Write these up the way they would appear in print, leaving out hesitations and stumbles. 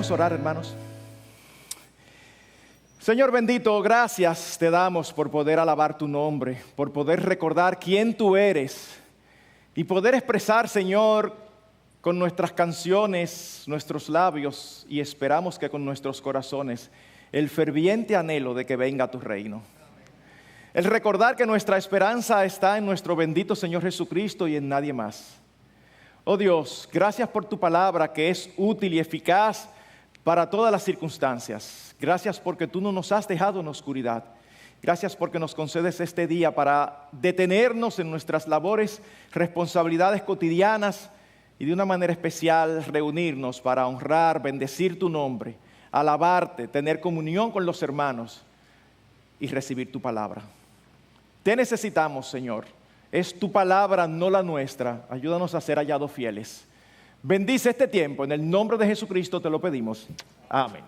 Vamos a orar, hermanos. Señor bendito, gracias te damos por poder alabar tu nombre, por poder recordar quién tú eres y poder expresar, Señor, con nuestras canciones, nuestros labios, y esperamos que con nuestros corazones, el ferviente anhelo de que venga tu reino. El recordar que nuestra esperanza está en nuestro bendito Señor Jesucristo y en nadie más. Oh Dios, gracias por tu palabra que es útil y eficaz para todas las circunstancias. Gracias porque tú no nos has dejado en oscuridad. Gracias porque nos concedes este día para detenernos en nuestras labores, responsabilidades cotidianas y de una manera especial reunirnos para honrar, bendecir tu nombre, alabarte, tener comunión con los hermanos y recibir tu palabra. Te necesitamos, Señor. Es tu palabra, no la nuestra. Ayúdanos a ser hallados fieles. Bendice este tiempo. En el nombre de Jesucristo te lo pedimos. Amén.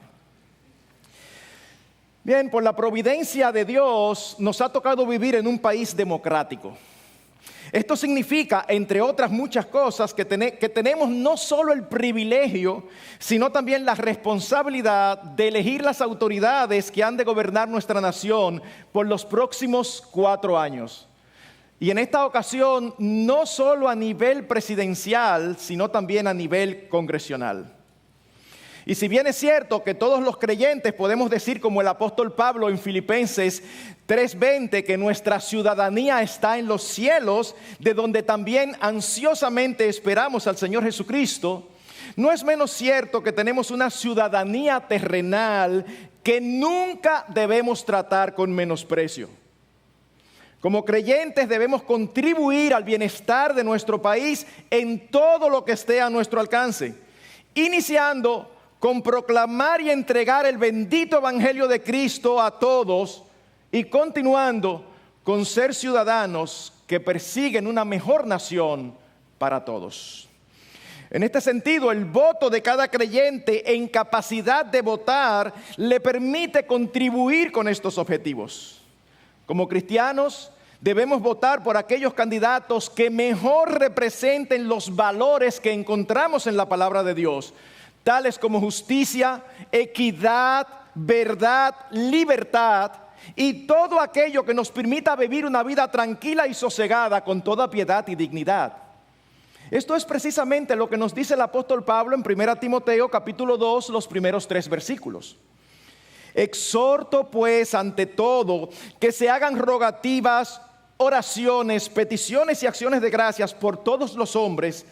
Bien, por la providencia de Dios nos ha tocado vivir en un país democrático. Esto significa, entre otras muchas cosas, que tenemos no solo el privilegio, sino también la responsabilidad de elegir las autoridades que han de gobernar nuestra nación por los próximos 4 años. Y en esta ocasión, no solo a nivel presidencial, sino también a nivel congresional. Y si bien es cierto que todos los creyentes podemos decir como el apóstol Pablo en Filipenses 3:20 que nuestra ciudadanía está en los cielos, de donde también ansiosamente esperamos al Señor Jesucristo, no es menos cierto que tenemos una ciudadanía terrenal que nunca debemos tratar con menosprecio. Como creyentes debemos contribuir al bienestar de nuestro país en todo lo que esté a nuestro alcance, iniciando con proclamar y entregar el bendito evangelio de Cristo a todos y continuando con ser ciudadanos que persiguen una mejor nación para todos. En este sentido, el voto de cada creyente en capacidad de votar le permite contribuir con estos objetivos. Como cristianos, debemos votar por aquellos candidatos que mejor representen los valores que encontramos en la palabra de Dios, tales como justicia, equidad, verdad, libertad y todo aquello que nos permita vivir una vida tranquila y sosegada con toda piedad y dignidad. Esto es precisamente lo que nos dice el apóstol Pablo en 1 Timoteo capítulo 2, los primeros 3 versículos. Exhorto pues ante todo que se hagan rogativas, oraciones, peticiones y acciones de gracias por todos los hombres,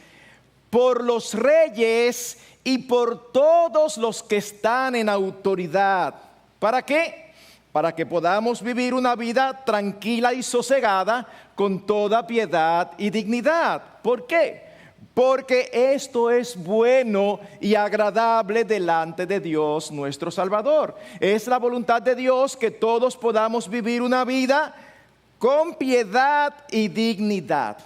por los reyes y por todos los que están en autoridad. ¿Para qué? Para que podamos vivir una vida tranquila y sosegada con toda piedad y dignidad. ¿Por qué? Porque esto es bueno y agradable delante de Dios nuestro Salvador. Es la voluntad de Dios que todos podamos vivir una vida con piedad y dignidad.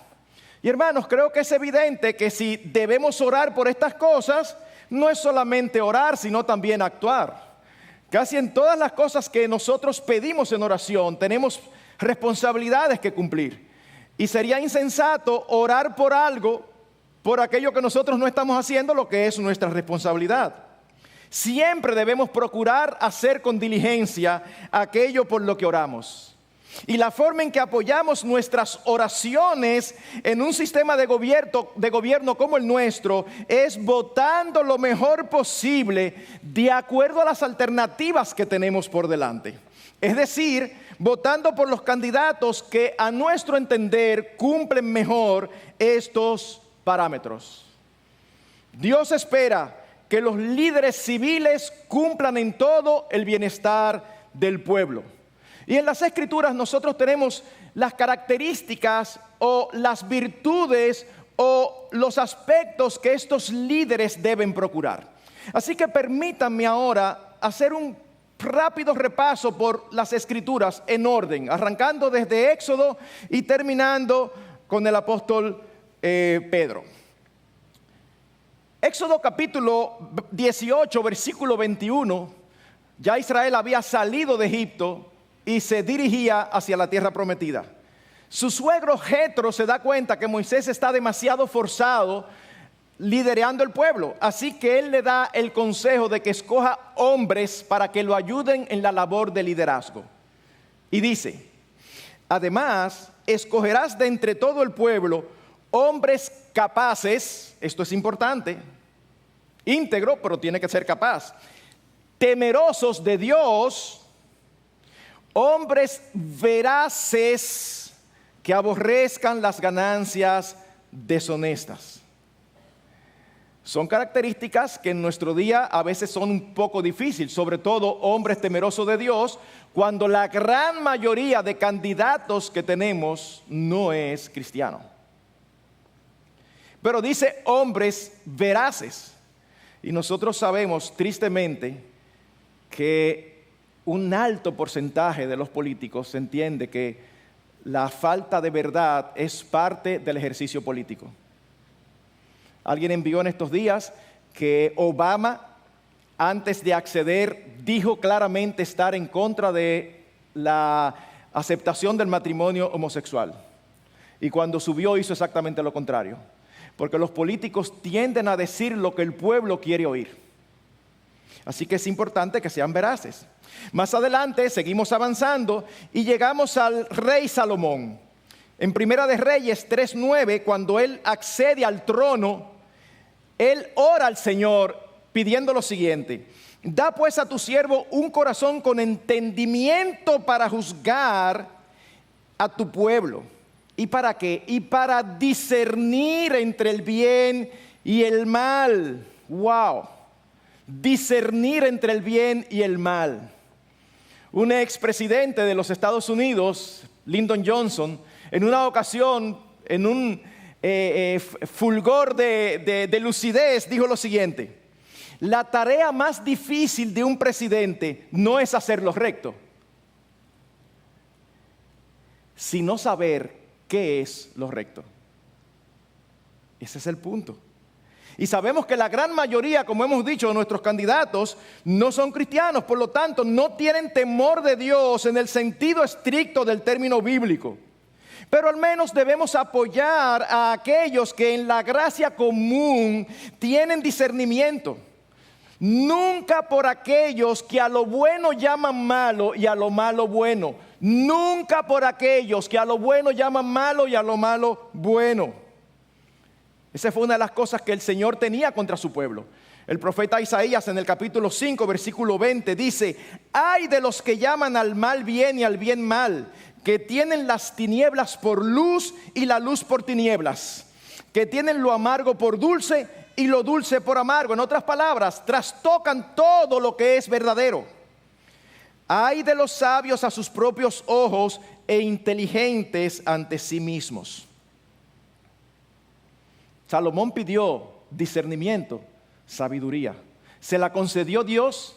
Y hermanos, creo que es evidente que si debemos orar por estas cosas, no es solamente orar, sino también actuar. Casi en todas las cosas que nosotros pedimos en oración, tenemos responsabilidades que cumplir. Y sería insensato orar por algo, por aquello que nosotros no estamos haciendo, lo que es nuestra responsabilidad. Siempre debemos procurar hacer con diligencia aquello por lo que oramos. Y la forma en que apoyamos nuestras oraciones en un sistema de gobierno como el nuestro es votando lo mejor posible de acuerdo a las alternativas que tenemos por delante. Es decir, votando por los candidatos que a nuestro entender cumplen mejor estos parámetros. Dios espera que los líderes civiles cumplan en todo el bienestar del pueblo. Y en las Escrituras nosotros tenemos las características o las virtudes o los aspectos que estos líderes deben procurar. Así que permítanme ahora hacer un rápido repaso por las Escrituras en orden, arrancando desde Éxodo y terminando con el apóstol Pedro. Éxodo capítulo 18, versículo 21, ya Israel había salido de Egipto y se dirigía hacia la tierra prometida. Su suegro Jetro se da cuenta que Moisés está demasiado forzado liderando el pueblo. Así que él le da el consejo de que escoja hombres para que lo ayuden en la labor de liderazgo. Y dice, además, escogerás de entre todo el pueblo hombres capaces, esto es importante, íntegro, pero tiene que ser capaz, temerosos de Dios, hombres veraces que aborrezcan las ganancias deshonestas. Son características que en nuestro día a veces son un poco difíciles, sobre todo hombres temerosos de Dios, cuando la gran mayoría de candidatos que tenemos no es cristiano. Pero dice hombres veraces. Y nosotros sabemos tristemente que un alto porcentaje de los políticos entiende que la falta de verdad es parte del ejercicio político. Alguien envió en estos días que Obama, antes de acceder, dijo claramente estar en contra de la aceptación del matrimonio homosexual. Y cuando subió hizo exactamente lo contrario. Porque los políticos tienden a decir lo que el pueblo quiere oír. Así que es importante que sean veraces. Más adelante seguimos avanzando y llegamos al rey Salomón. En Primera de Reyes 3:9, cuando él accede al trono, él ora al Señor pidiendo lo siguiente: da pues a tu siervo un corazón con entendimiento para juzgar a tu pueblo. ¿Y para qué? Y para discernir entre el bien y el mal. ¡Wow! Discernir entre el bien y el mal. Un expresidente de los Estados Unidos, Lyndon Johnson, en una ocasión, en un fulgor de lucidez, dijo lo siguiente: la tarea más difícil de un presidente no es hacer lo recto, sino saber qué es lo recto. Ese es el punto. Y sabemos que la gran mayoría, como hemos dicho, de nuestros candidatos no son cristianos, por lo tanto no tienen temor de Dios en el sentido estricto del término bíblico. Pero al menos debemos apoyar a aquellos que en la gracia común tienen discernimiento. Nunca por aquellos que a lo bueno llaman malo y a lo malo bueno. Nunca por aquellos que a lo bueno llaman malo y a lo malo bueno. Esa fue una de las cosas que el Señor tenía contra su pueblo. El profeta Isaías en el capítulo 5, versículo 20 dice: ay de los que llaman al mal bien y al bien mal, que tienen las tinieblas por luz y la luz por tinieblas, que tienen lo amargo por dulce y lo dulce por amargo. En otras palabras, trastocan todo lo que es verdadero. Ay de los sabios a sus propios ojos e inteligentes ante sí mismos. Salomón pidió discernimiento, sabiduría. ¿Se la concedió Dios?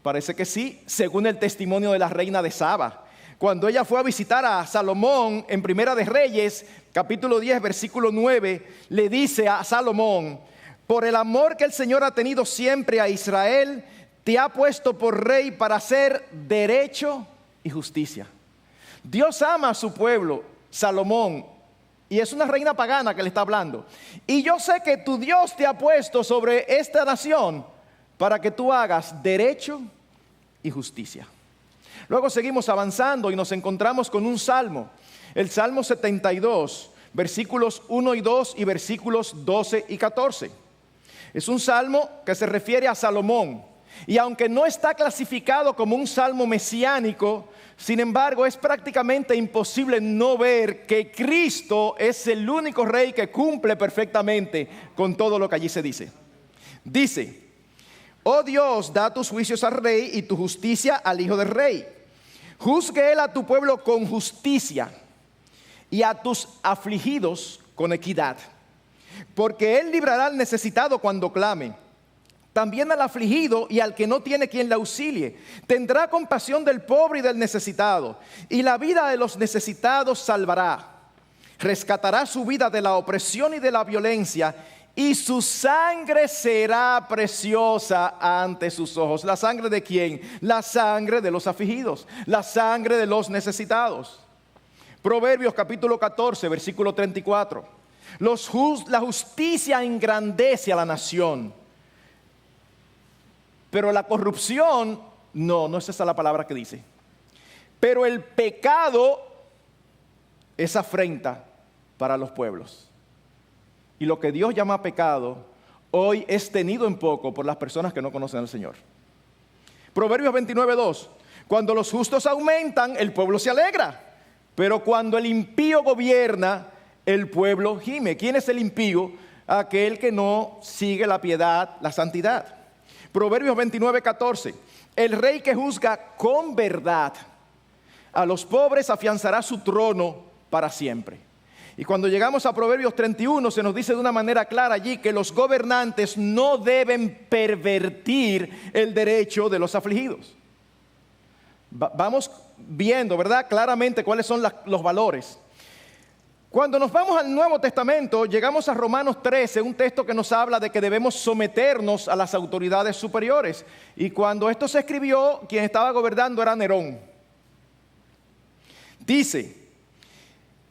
Parece que sí, según el testimonio de la reina de Saba. Cuando ella fue a visitar a Salomón en Primera de Reyes, capítulo 10, versículo 9, le dice a Salomón: por el amor que el Señor ha tenido siempre a Israel, te ha puesto por rey para hacer derecho y justicia. Dios ama a su pueblo, Salomón, y es una reina pagana que le está hablando. Y yo sé que tu Dios te ha puesto sobre esta nación para que tú hagas derecho y justicia. Luego seguimos avanzando y nos encontramos con un salmo, el Salmo 72, versículos 1 y 2 y versículos 12 y 14. Es un salmo que se refiere a Salomón, y aunque no está clasificado como un salmo mesiánico, sin embargo es prácticamente imposible no ver que Cristo es el único rey que cumple perfectamente con todo lo que allí se dice. Dice: oh Dios, da tus juicios al rey y tu justicia al hijo del rey. Juzgue él a tu pueblo con justicia y a tus afligidos con equidad. Porque él librará al necesitado cuando clame, también al afligido y al que no tiene quien le auxilie. Tendrá compasión del pobre y del necesitado, y la vida de los necesitados salvará. Rescatará su vida de la opresión y de la violencia, y su sangre será preciosa ante sus ojos. ¿La sangre de quién? La sangre de los afligidos, la sangre de los necesitados. Proverbios capítulo 14, versículo 34. La justicia engrandece a la nación. Pero la corrupción, no es esa la palabra que dice. Pero el pecado es afrenta para los pueblos. Y lo que Dios llama pecado, hoy es tenido en poco por las personas que no conocen al Señor. Proverbios 29:2. Cuando los justos aumentan, el pueblo se alegra. Pero cuando el impío gobierna, el pueblo gime. ¿Quién es el impío? Aquel que no sigue la piedad, la santidad. Proverbios 29:14. El rey que juzga con verdad a los pobres afianzará su trono para siempre. Y cuando llegamos a Proverbios 31 se nos dice de una manera clara allí que los gobernantes no deben pervertir el derecho de los afligidos. Vamos viendo, ¿verdad? Claramente cuáles son los valores. Cuando nos vamos al Nuevo Testamento, llegamos a Romanos 13, un texto que nos habla de que debemos someternos a las autoridades superiores. Y cuando esto se escribió, quien estaba gobernando era Nerón. Dice: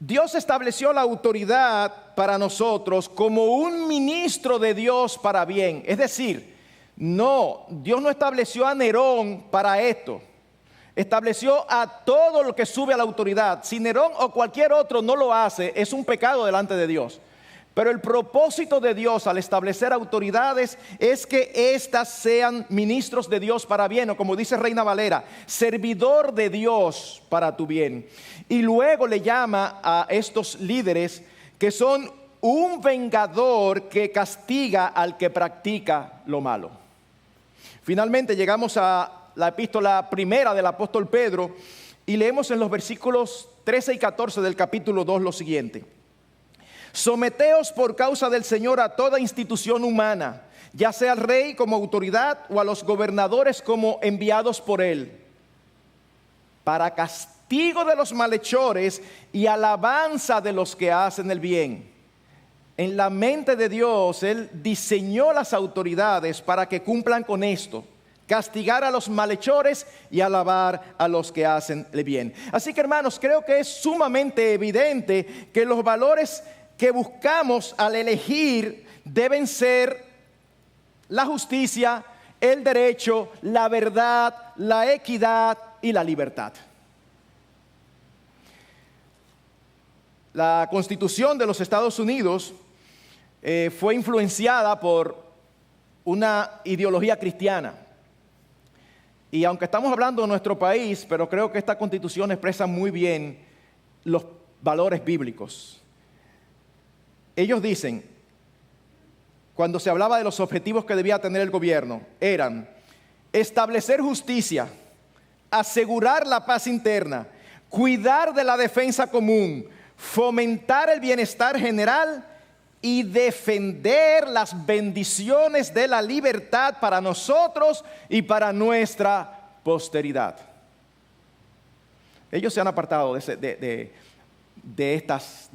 Dios estableció la autoridad para nosotros como un ministro de Dios para bien. Es decir, Dios no estableció a Nerón para esto. Estableció a todo lo que sube a la autoridad. Si Nerón o cualquier otro no lo hace, es un pecado delante de Dios. Pero el propósito de Dios al establecer autoridades es que éstas sean ministros de Dios para bien, o como dice Reina Valera, servidor de Dios para tu bien. Y luego le llama a estos líderes que son un vengador que castiga al que practica lo malo. Finalmente llegamos a la epístola primera del apóstol Pedro y leemos en los versículos 13 y 14 del capítulo 2 lo siguiente: someteos por causa del Señor a toda institución humana, ya sea al rey como autoridad o a los gobernadores como enviados por él, para castigo de los malhechores y alabanza de los que hacen el bien. En la mente de Dios, Él diseñó las autoridades para que cumplan con esto: castigar a los malhechores y alabar a los que hacen el bien. Así que, hermanos, creo que es sumamente evidente que los valores que buscamos al elegir deben ser la justicia, el derecho, la verdad, la equidad y la libertad. La Constitución de los Estados Unidos fue influenciada por una ideología cristiana. Y aunque estamos hablando de nuestro país, pero creo que esta Constitución expresa muy bien los valores bíblicos. Ellos dicen, cuando se hablaba de los objetivos que debía tener el gobierno, eran establecer justicia, asegurar la paz interna, cuidar de la defensa común, fomentar el bienestar general y defender las bendiciones de la libertad para nosotros y para nuestra posteridad. Ellos se han apartado de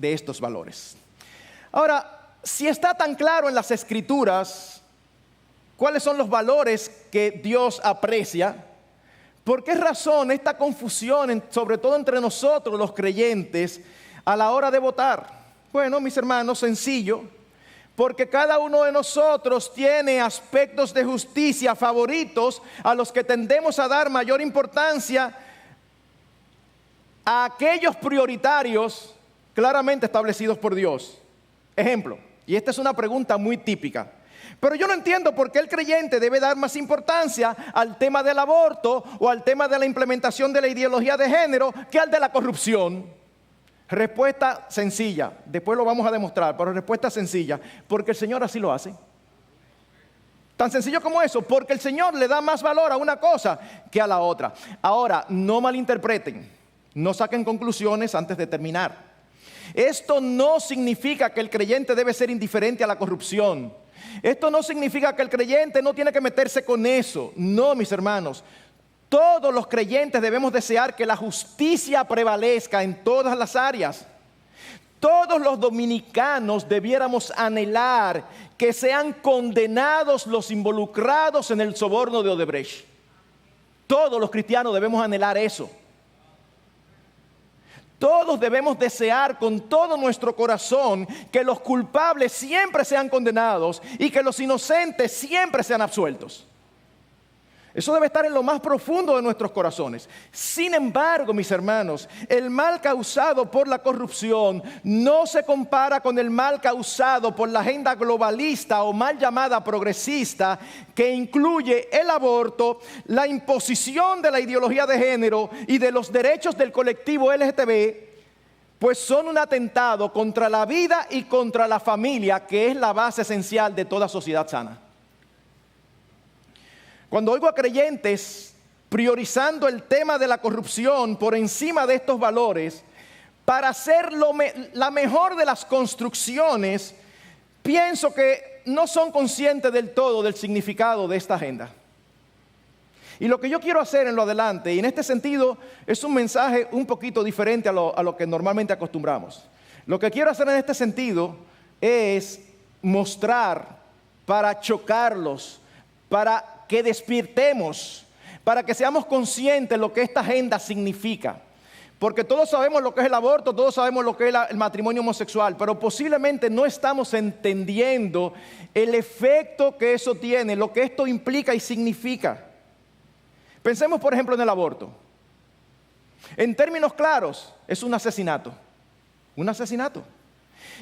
estos valores. Ahora, si está tan claro en las Escrituras cuáles son los valores que Dios aprecia, ¿por qué razón esta confusión, sobre todo entre nosotros los creyentes, a la hora de votar? Bueno, mis hermanos, sencillo, porque cada uno de nosotros tiene aspectos de justicia favoritos a los que tendemos a dar mayor importancia, a aquellos prioritarios claramente establecidos por Dios. Ejemplo, y esta es una pregunta muy típica, pero yo no entiendo por qué el creyente debe dar más importancia al tema del aborto o al tema de la implementación de la ideología de género que al de la corrupción. Respuesta sencilla, después lo vamos a demostrar, pero respuesta sencilla: porque el Señor así lo hace. Tan sencillo como eso, porque el Señor le da más valor a una cosa que a la otra. Ahora, no malinterpreten, no saquen conclusiones antes de terminar. Esto no significa que el creyente debe ser indiferente a la corrupción. Esto no significa que el creyente no tiene que meterse con eso. No, mis hermanos. Todos los creyentes debemos desear que la justicia prevalezca en todas las áreas. Todos los dominicanos debiéramos anhelar que sean condenados los involucrados en el soborno de Odebrecht. Todos los cristianos debemos anhelar eso. Todos debemos desear con todo nuestro corazón que los culpables siempre sean condenados y que los inocentes siempre sean absueltos. Eso debe estar en lo más profundo de nuestros corazones. Sin embargo, mis hermanos, el mal causado por la corrupción no se compara con el mal causado por la agenda globalista o mal llamada progresista, que incluye el aborto, la imposición de la ideología de género y de los derechos del colectivo LGTB, pues son un atentado contra la vida y contra la familia, que es la base esencial de toda sociedad sana. Cuando oigo a creyentes priorizando el tema de la corrupción por encima de estos valores para hacer la mejor de las construcciones, pienso que no son conscientes del todo del significado de esta agenda. Y lo que yo quiero hacer en lo adelante, y en este sentido es un mensaje un poquito diferente a lo que normalmente acostumbramos. Lo que quiero hacer en este sentido es mostrar, para chocarlos, para que despiertemos, para que seamos conscientes de lo que esta agenda significa. Porque todos sabemos lo que es el aborto, todos sabemos lo que es el matrimonio homosexual, pero posiblemente no estamos entendiendo el efecto que eso tiene, lo que esto implica y significa. Pensemos, por ejemplo, en el aborto. En términos claros, es un asesinato. Un asesinato.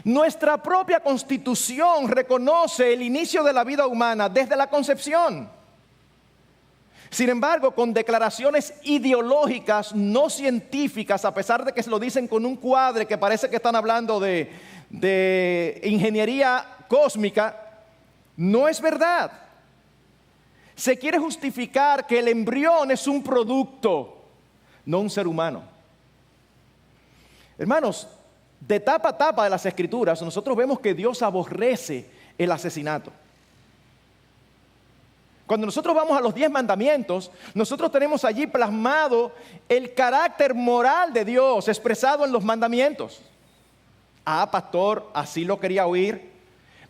Nuestra propia Constitución reconoce el inicio de la vida humana desde la concepción. Sin embargo, con declaraciones ideológicas no científicas, a pesar de que se lo dicen con un cuadre que parece que están hablando de ingeniería cósmica, no es verdad. Se quiere justificar que el embrión es un producto, no un ser humano. Hermanos, de tapa a tapa de las Escrituras, nosotros vemos que Dios aborrece el asesinato. Cuando nosotros vamos a los 10 mandamientos, nosotros tenemos allí plasmado el carácter moral de Dios expresado en los mandamientos. Ah, pastor, así lo quería oír.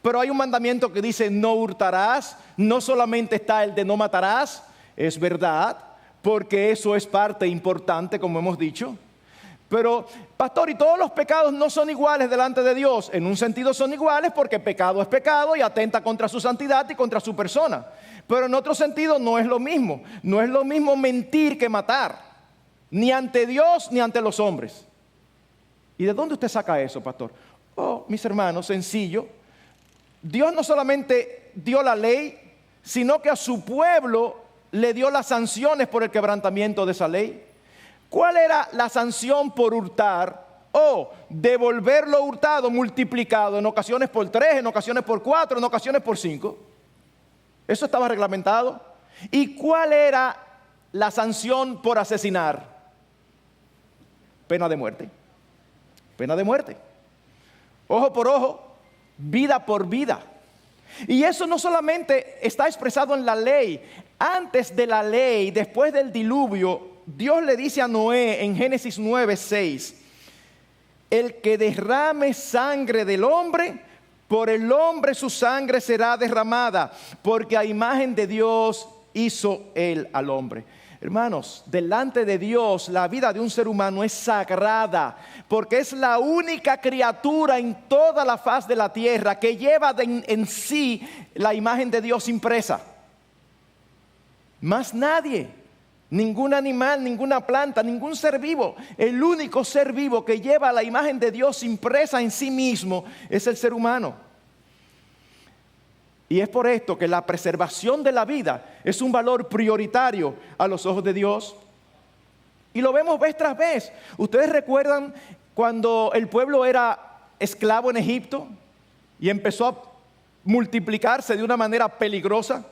Pero hay un mandamiento que dice no hurtarás. No solamente está el de no matarás. Es verdad, porque eso es parte importante, como hemos dicho. Pero, pastor, ¿y todos los pecados no son iguales delante de Dios? En un sentido son iguales porque pecado es pecado y atenta contra su santidad y contra su persona. Pero en otro sentido no es lo mismo. No es lo mismo mentir que matar. Ni ante Dios ni ante los hombres. ¿Y de dónde usted saca eso, pastor? Oh, mis hermanos, sencillo. Dios no solamente dio la ley, sino que a su pueblo le dio las sanciones por el quebrantamiento de esa ley. ¿Cuál era la sanción por hurtar? Devolver lo hurtado multiplicado, en ocasiones por 3, en ocasiones por 4, en ocasiones por 5. Eso estaba reglamentado. ¿Y cuál era la sanción por asesinar? Pena de muerte. Pena de muerte. Ojo por ojo, vida por vida. Y eso no solamente está expresado en la ley. Antes de la ley, después del diluvio, Dios le dice a Noé en Génesis 9:6: el que derrame sangre del hombre, por el hombre su sangre será derramada, porque a imagen de Dios hizo él al hombre. Hermanos, delante de Dios la vida de un ser humano es sagrada, porque es la única criatura en toda la faz de la tierra que lleva en sí la imagen de Dios impresa. Más nadie, ningún animal, ninguna planta, ningún ser vivo. El único ser vivo que lleva la imagen de Dios impresa en sí mismo es el ser humano. Y es por esto que la preservación de la vida es un valor prioritario a los ojos de Dios. Y lo vemos vez tras vez. ¿Ustedes recuerdan cuando el pueblo era esclavo en Egipto y empezó a multiplicarse de una manera peligrosa?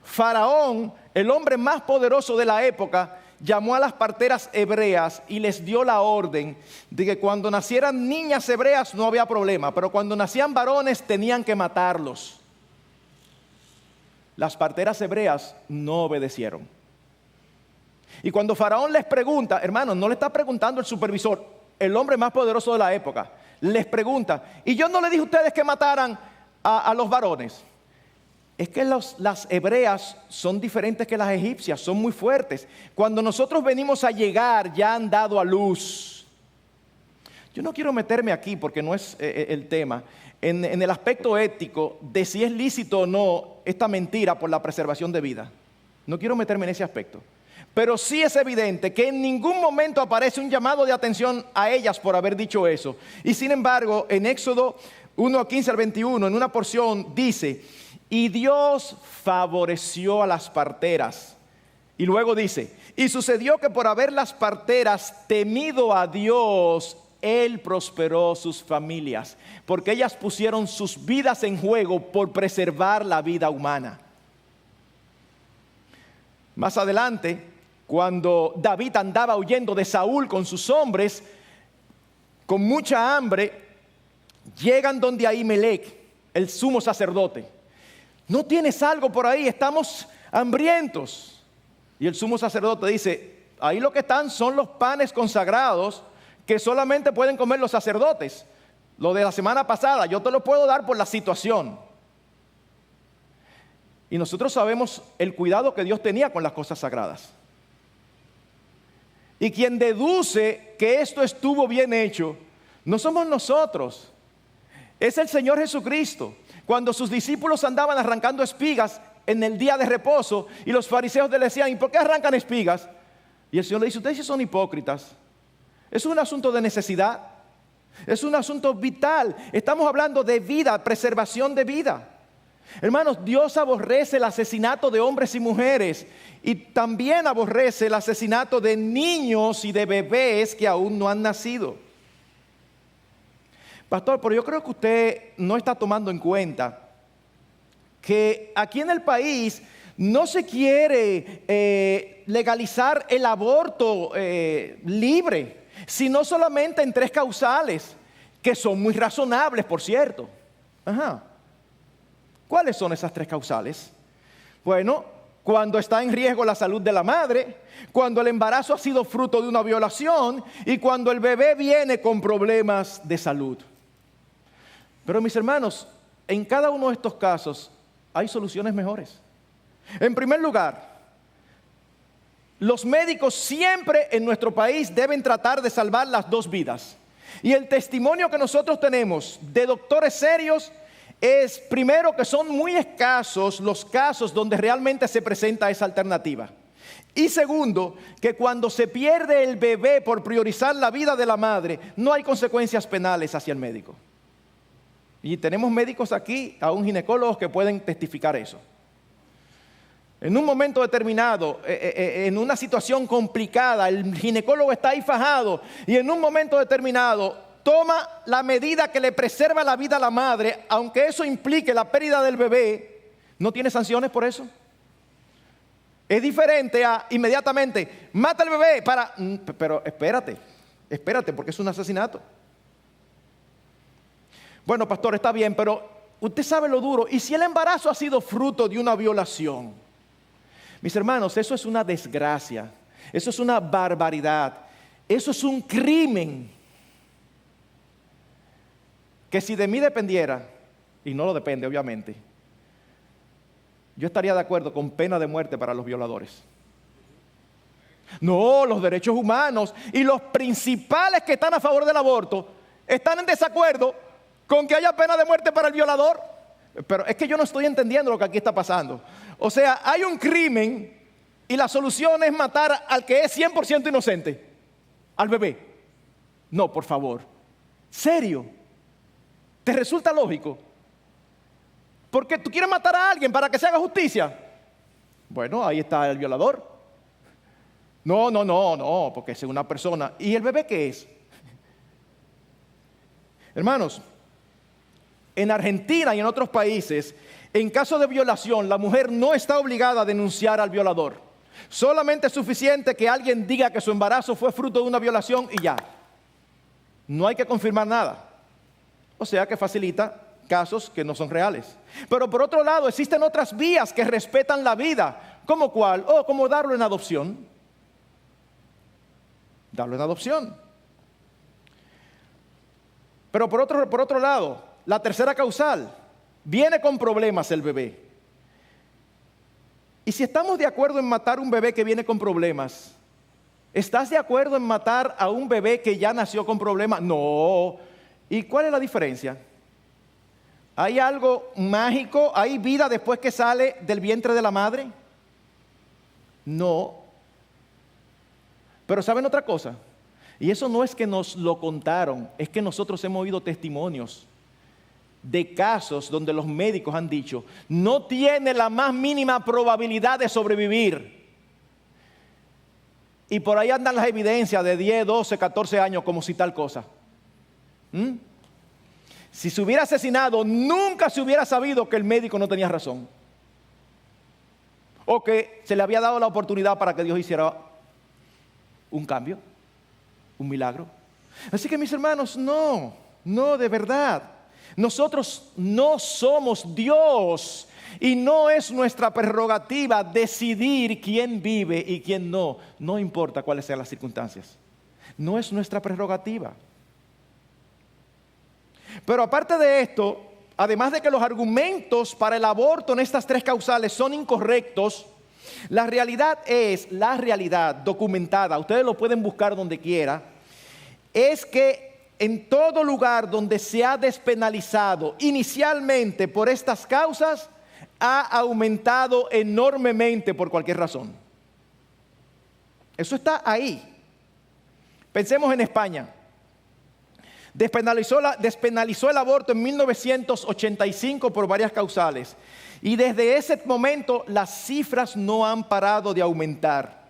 Faraón, el hombre más poderoso de la época, llamó a las parteras hebreas y les dio la orden de que cuando nacieran niñas hebreas no había problema, pero cuando nacían varones tenían que matarlos. Las parteras hebreas no obedecieron. Y cuando Faraón les pregunta, hermanos, no le está preguntando el supervisor, el hombre más poderoso de la época, les pregunta, ¿y yo no le dije a ustedes que mataran a los varones? Es que las hebreas son diferentes que las egipcias, son muy fuertes. Cuando nosotros venimos a llegar, ya han dado a luz. Yo no quiero meterme aquí porque no es el tema, en el aspecto ético de si es lícito o no esta mentira por la preservación de vida. No quiero meterme en ese aspecto. Pero sí es evidente que en ningún momento aparece un llamado de atención a ellas por haber dicho eso. Y sin embargo, en Éxodo 1:15 al 21, en una porción dice, y Dios favoreció a las parteras. Y luego dice, y sucedió que por haber las parteras temido a Dios, Él prosperó sus familias, porque ellas pusieron sus vidas en juego por preservar la vida humana. Más adelante, cuando David andaba huyendo de Saúl con sus hombres, con mucha hambre, llegan donde Ahimelech, el sumo sacerdote. ¿No tienes algo por ahí? Estamos hambrientos. Y el sumo sacerdote dice, ahí lo que están son los panes consagrados que solamente pueden comer los sacerdotes. Lo de la semana pasada, yo te lo puedo dar por la situación. Y nosotros sabemos el cuidado que Dios tenía con las cosas sagradas. Y quien deduce que esto estuvo bien hecho, no somos nosotros, es el Señor Jesucristo. Cuando sus discípulos andaban arrancando espigas en el día de reposo, y los fariseos le decían, ¿y por qué arrancan espigas? Y el Señor le dice, ustedes sí son hipócritas. Es un asunto de necesidad, es un asunto vital. Estamos hablando de vida, preservación de vida. Hermanos, Dios aborrece el asesinato de hombres y mujeres y también aborrece el asesinato de niños y de bebés que aún no han nacido. Pastor, pero yo creo que usted no está tomando en cuenta que aquí en el país no se quiere legalizar el aborto libre, sino solamente en 3 causales, que son muy razonables, por cierto. Ajá. ¿Cuáles son esas 3 causales? Bueno, cuando está en riesgo la salud de la madre, cuando el embarazo ha sido fruto de una violación y cuando el bebé viene con problemas de salud. Pero mis hermanos, en cada uno de estos casos hay soluciones mejores. En primer lugar, los médicos siempre en nuestro país deben tratar de salvar las 2 vidas. Y el testimonio que nosotros tenemos de doctores serios es, primero, que son muy escasos los casos donde realmente se presenta esa alternativa. Y segundo, que cuando se pierde el bebé por priorizar la vida de la madre, no hay consecuencias penales hacia el médico. Y tenemos médicos aquí, aún ginecólogos, que pueden testificar eso. En un momento determinado, en una situación complicada, el ginecólogo está ahí fajado y en un momento determinado toma la medida que le preserva la vida a la madre, aunque eso implique la pérdida del bebé, ¿no tiene sanciones por eso? Es diferente a inmediatamente, mata al bebé para... Pero espérate, porque es un asesinato. Bueno, pastor, está bien, pero usted sabe lo duro. ¿Y si el embarazo ha sido fruto de una violación? Mis hermanos, eso es una desgracia, eso es una barbaridad, eso es un crimen. Que si de mí dependiera, y no lo depende obviamente, yo estaría de acuerdo con pena de muerte para los violadores. No, los derechos humanos y los principales que están a favor del aborto están en desacuerdo con que haya pena de muerte para el violador. Pero es que yo no estoy entendiendo lo que aquí está pasando. O sea, hay un crimen y la solución es matar al que es 100% inocente, al bebé. No, por favor. ¿Serio? ¿Te resulta lógico? Porque tú quieres matar a alguien para que se haga justicia. Bueno, ahí está el violador. No, porque es una persona. ¿Y el bebé qué es? Hermanos, en Argentina y en otros países, en caso de violación, la mujer no está obligada a denunciar al violador. Solamente es suficiente que alguien diga que su embarazo fue fruto de una violación y ya. No hay que confirmar nada. O sea que facilita casos que no son reales. Pero por otro lado, existen otras vías que respetan la vida. ¿Cómo cuál? Como darlo en adopción. Darlo en adopción. Pero por otro lado, la tercera causal, viene con problemas el bebé. Y si estamos de acuerdo en matar un bebé que viene con problemas, ¿Estás de acuerdo en matar a un bebé que ya nació con problemas? No. ¿Y cuál es la diferencia? ¿Hay algo mágico? ¿Hay vida después que sale del vientre de la madre? No. Pero ¿saben otra cosa? Y eso no es que nos lo contaron, es que nosotros hemos oído testimonios de casos donde los médicos han dicho, no tiene la más mínima probabilidad de sobrevivir. Y por ahí andan las evidencias de 10, 12, 14 años como si tal cosa. Si se hubiera asesinado, nunca se hubiera sabido que el médico no tenía razón. O que se le había dado la oportunidad para que Dios hiciera un cambio, un milagro. Así que mis hermanos, no, de verdad. Nosotros no somos Dios y no es nuestra prerrogativa decidir quién vive y quién no. No importa cuáles sean las circunstancias. No es nuestra prerrogativa. Pero aparte de esto, además de que los argumentos para el aborto en estas tres causales son incorrectos, la realidad documentada, ustedes lo pueden buscar donde quiera, es que en todo lugar donde se ha despenalizado inicialmente por estas causas, ha aumentado enormemente por cualquier razón. Eso está ahí. Pensemos en España. Despenalizó el aborto en 1985 por varias causales. Y desde ese momento las cifras no han parado de aumentar.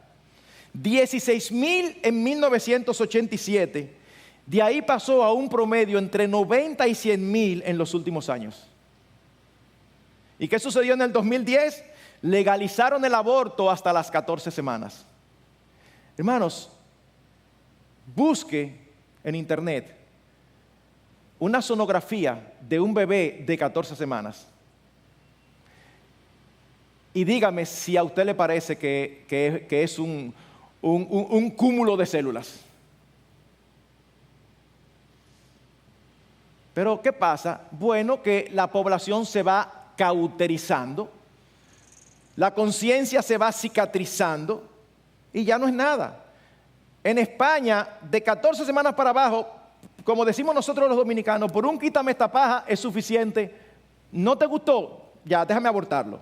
16,000 en 1987. De ahí pasó a un promedio entre 90 y 100,000 en los últimos años. ¿Y qué sucedió en el 2010? Legalizaron el aborto hasta las 14 semanas. Hermanos, busque en internet una sonografía de un bebé de 14 semanas. Y dígame si a usted le parece que es un cúmulo de células. Pero ¿qué pasa? Bueno, que la población se va cauterizando, la conciencia se va cicatrizando y ya no es nada. En España, de 14 semanas para abajo, como decimos nosotros los dominicanos, por un quítame esta paja es suficiente. ¿No te gustó? Ya, déjame abortarlo.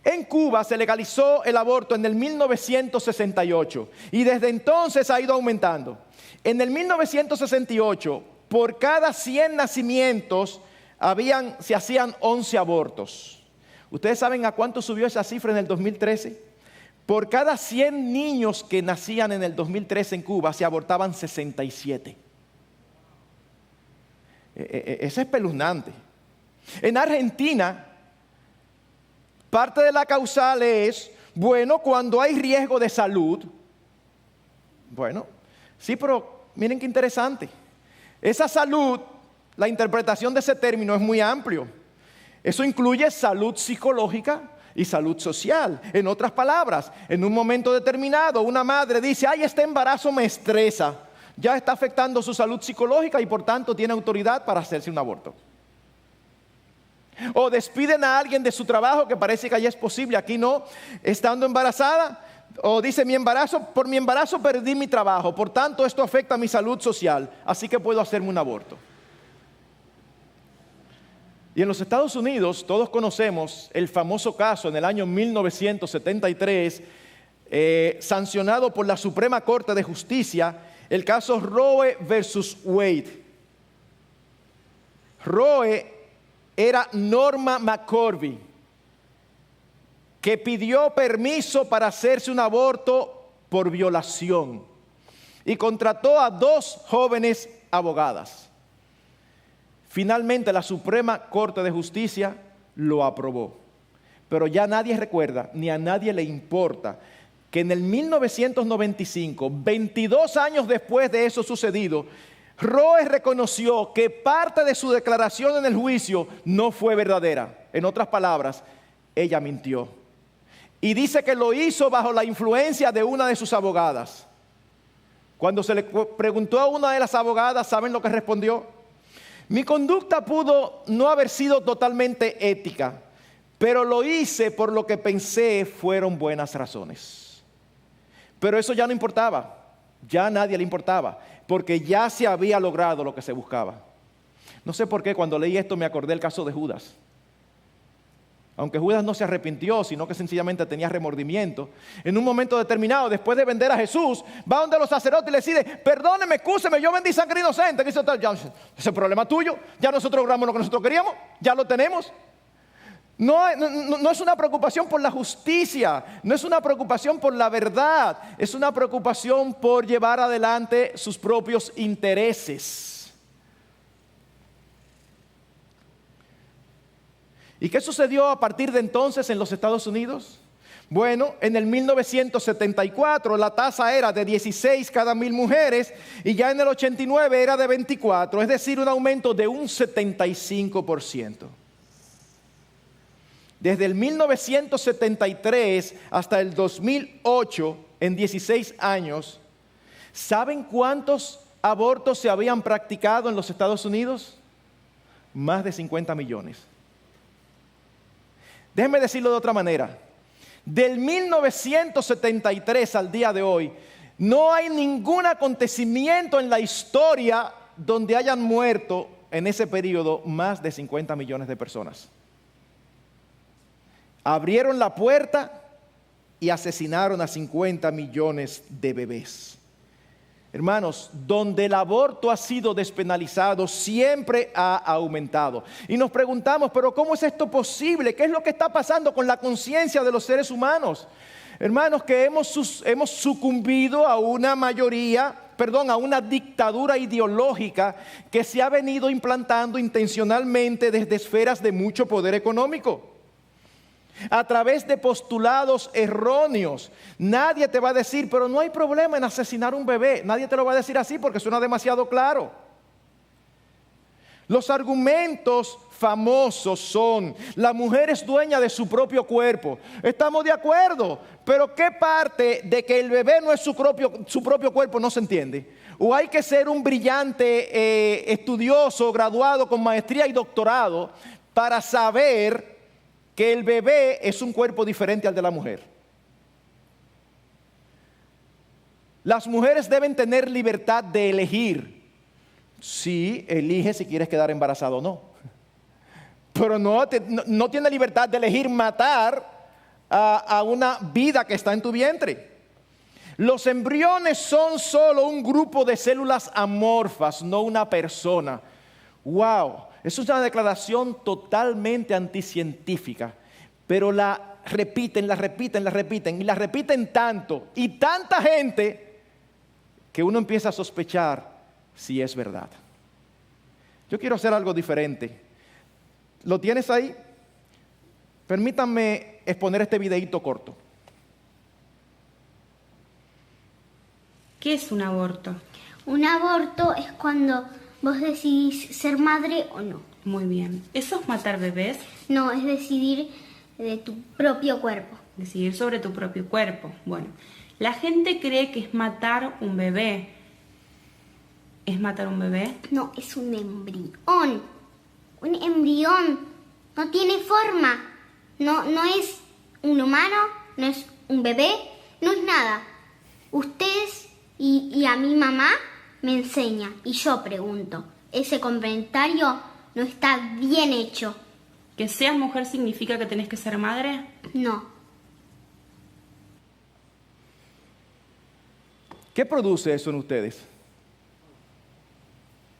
En Cuba se legalizó el aborto en el 1968 y desde entonces ha ido aumentando. En el 1968, por cada 100 nacimientos se hacían 11 abortos. ¿Ustedes saben a cuánto subió esa cifra en el 2013? Por cada 100 niños que nacían en el 2013 en Cuba, se abortaban 67. Es espeluznante. En Argentina, parte de la causal es, bueno, cuando hay riesgo de salud. Bueno, sí, pero miren qué interesante. Esa salud, la interpretación de ese término es muy amplio. Eso incluye salud psicológica y salud social. En otras palabras, en un momento determinado, una madre dice, ay, este embarazo me estresa. Ya está afectando su salud psicológica y por tanto tiene autoridad para hacerse un aborto. O despiden a alguien de su trabajo que parece que allá es posible, aquí no, estando embarazada. O dice, por mi embarazo perdí mi trabajo, por tanto esto afecta a mi salud social, así que puedo hacerme un aborto. Y en los Estados Unidos todos conocemos el famoso caso en el año 1973, sancionado por la Suprema Corte de Justicia, el caso Roe versus Wade. Roe era Norma McCorvey, que pidió permiso para hacerse un aborto por violación y contrató a 2 jóvenes abogadas. Finalmente la Suprema Corte de Justicia lo aprobó, pero ya nadie recuerda ni a nadie le importa que en el 1995, 22 años después de eso sucedido, Roe reconoció que parte de su declaración en el juicio no fue verdadera. En otras palabras, ella mintió. Y dice que lo hizo bajo la influencia de una de sus abogadas. Cuando se le preguntó a una de las abogadas, ¿saben lo que respondió? Mi conducta pudo no haber sido totalmente ética, pero lo hice por lo que pensé fueron buenas razones. Pero eso ya no importaba, ya a nadie le importaba, porque ya se había logrado lo que se buscaba. No sé por qué cuando leí esto me acordé del caso de Judas. Aunque Judas no se arrepintió, sino que sencillamente tenía remordimiento, en un momento determinado, después de vender a Jesús, va donde los sacerdotes y les dice: perdóneme, excúseme, yo vendí sangre inocente. ¿Qué hizo? Ya, ese es problema tuyo, ya nosotros logramos lo que nosotros queríamos, ya lo tenemos. No es una preocupación por la justicia, no es una preocupación por la verdad, es una preocupación por llevar adelante sus propios intereses. ¿Y qué sucedió a partir de entonces en los Estados Unidos? Bueno, en el 1974 la tasa era de 16 cada 1000 mujeres y ya en el 89 era de 24, es decir, un aumento de un 75%. Desde el 1973 hasta el 2008, en 16 años, ¿saben cuántos abortos se habían practicado en los Estados Unidos? Más de 50 millones. Déjenme decirlo de otra manera. Del 1973 al día de hoy, no hay ningún acontecimiento en la historia donde hayan muerto en ese periodo más de 50 millones de personas. Abrieron la puerta y asesinaron a 50 millones de bebés. Hermanos, donde el aborto ha sido despenalizado, siempre ha aumentado. Y nos preguntamos, ¿pero cómo es esto posible? ¿Qué es lo que está pasando con la conciencia de los seres humanos? Hermanos, que hemos sucumbido a una a una dictadura ideológica que se ha venido implantando intencionalmente desde esferas de mucho poder económico. A través de postulados erróneos. Nadie te va a decir, pero no hay problema en asesinar un bebé. Nadie te lo va a decir así porque suena demasiado claro. Los argumentos famosos son: la mujer es dueña de su propio cuerpo. Estamos de acuerdo, pero ¿qué parte de que el bebé no es su propio cuerpo no se entiende? O hay que ser un brillante estudioso, graduado con maestría y doctorado para saber que el bebé es un cuerpo diferente al de la mujer. Las mujeres deben tener libertad de elegir. Sí, elige si quieres quedar embarazado o no. Pero no tiene libertad de elegir matar a una vida que está en tu vientre. Los embriones son solo un grupo de células amorfas, no una persona. ¡Wow! Eso es una declaración totalmente anticientífica, pero la repiten y la repiten tanto y tanta gente que uno empieza a sospechar si es verdad. Yo quiero hacer algo diferente. ¿Lo tienes ahí? Permítanme exponer este videíto corto. ¿Qué es un aborto? Un aborto es cuando vos decidís ser madre o no. Muy bien. ¿Eso es matar bebés? No, es decidir de tu propio cuerpo. Decidir sobre tu propio cuerpo. Bueno, la gente cree que es matar un bebé. ¿Es matar un bebé? No, es un embrión. Un embrión. No tiene forma. No es un humano, no es un bebé, no es nada. Ustedes y a mi mamá me enseña y yo pregunto. Ese comentario no está bien hecho. ¿Que seas mujer significa que tenés que ser madre? No. ¿Qué produce eso en ustedes?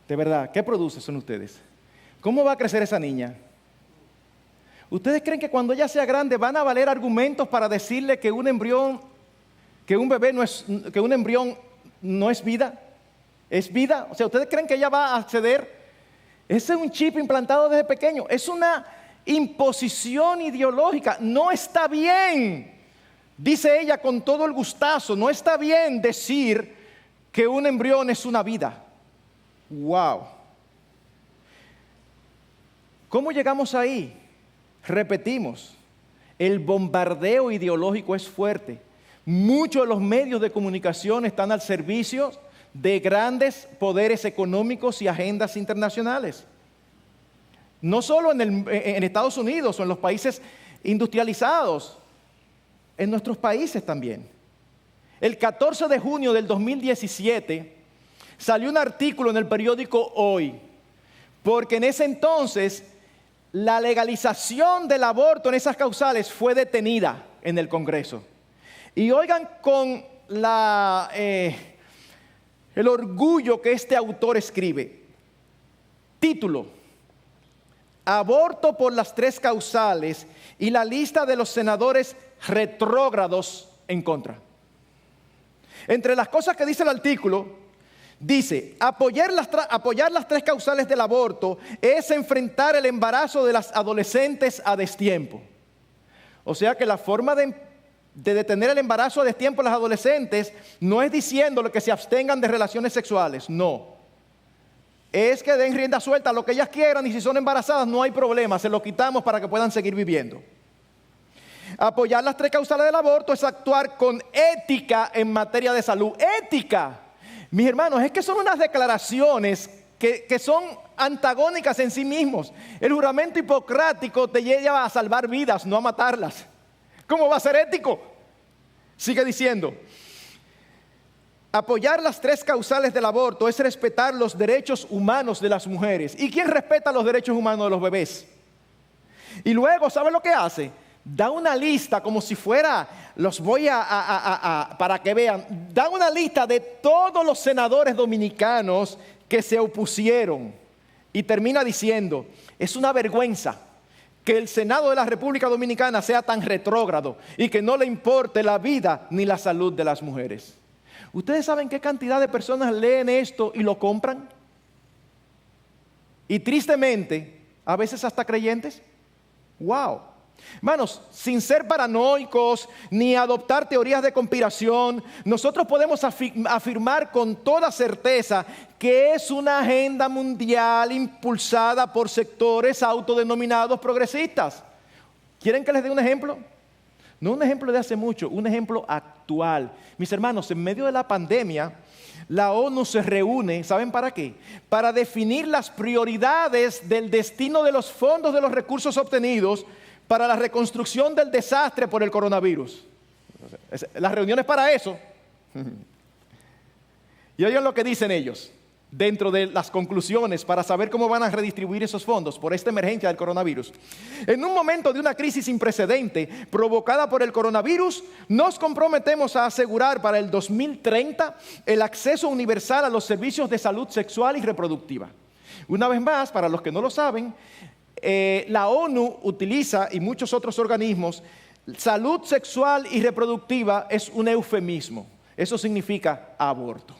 De verdad, ¿qué produce eso en ustedes? ¿Cómo va a crecer esa niña? ¿Ustedes creen que cuando ella sea grande van a valer argumentos para decirle que un embrión, que un embrión no es vida? ¿Es vida? O sea, ¿ustedes creen que ella va a acceder? Ese es un chip implantado desde pequeño. Es una imposición ideológica. No está bien, dice ella con todo el gustazo, no está bien decir que un embrión es una vida. ¡Wow! ¿Cómo llegamos ahí? Repetimos, el bombardeo ideológico es fuerte. Muchos de los medios de comunicación están al servicio de grandes poderes económicos y agendas internacionales. No solo en Estados Unidos o en los países industrializados, en nuestros países también. el 14 de junio del 2017, salió un artículo en el periódico Hoy, porque en ese entonces la legalización del aborto en esas causales fue detenida en el Congreso. Y oigan con el orgullo que este autor escribe. Título: Aborto por las 3 causales y la lista de los senadores retrógrados en contra. Entre las cosas que dice el artículo, dice: apoyar las 3 causales del aborto es enfrentar el embarazo de las adolescentes a destiempo. O sea que la forma de detener el embarazo a destiempo de las adolescentes no es diciéndole que se abstengan de relaciones sexuales, no. Es que den rienda suelta a lo que ellas quieran, y si son embarazadas no hay problema, se lo quitamos para que puedan seguir viviendo. Apoyar las 3 causales del aborto es actuar con ética en materia de salud. ¡Ética! Mis hermanos, es que son unas declaraciones que son antagónicas en sí mismos. El juramento hipocrático te lleva a salvar vidas, no a matarlas. ¿Cómo va a ser ético? Sigue diciendo: apoyar las 3 causales del aborto es respetar los derechos humanos de las mujeres. ¿Y quién respeta los derechos humanos de los bebés? Y luego, ¿sabe lo que hace? Da una lista como si fuera, los voy para que vean, da una lista de todos los senadores dominicanos que se opusieron. Y termina diciendo: es una vergüenza que el Senado de la República Dominicana sea tan retrógrado y que no le importe la vida ni la salud de las mujeres. ¿Ustedes saben qué cantidad de personas leen esto y lo compran? Y tristemente, a veces hasta creyentes. ¡Wow! Hermanos, sin ser paranoicos ni adoptar teorías de conspiración, nosotros podemos afirmar con toda certeza que es una agenda mundial impulsada por sectores autodenominados progresistas. ¿Quieren que les dé un ejemplo? No un ejemplo de hace mucho, un ejemplo actual. Mis hermanos, en medio de la pandemia, la ONU se reúne, ¿saben para qué? Para definir las prioridades del destino de los fondos de los recursos obtenidos para la reconstrucción del desastre por el coronavirus. Las reuniones para eso. Y oigan lo que dicen ellos dentro de las conclusiones para saber cómo van a redistribuir esos fondos por esta emergencia del coronavirus. En un momento de una crisis sin precedente provocada por el coronavirus, nos comprometemos a asegurar para el 2030 el acceso universal a los servicios de salud sexual y reproductiva. Una vez más, para los que no lo saben, la ONU utiliza, y muchos otros organismos, salud sexual y reproductiva es un eufemismo. Eso significa aborto.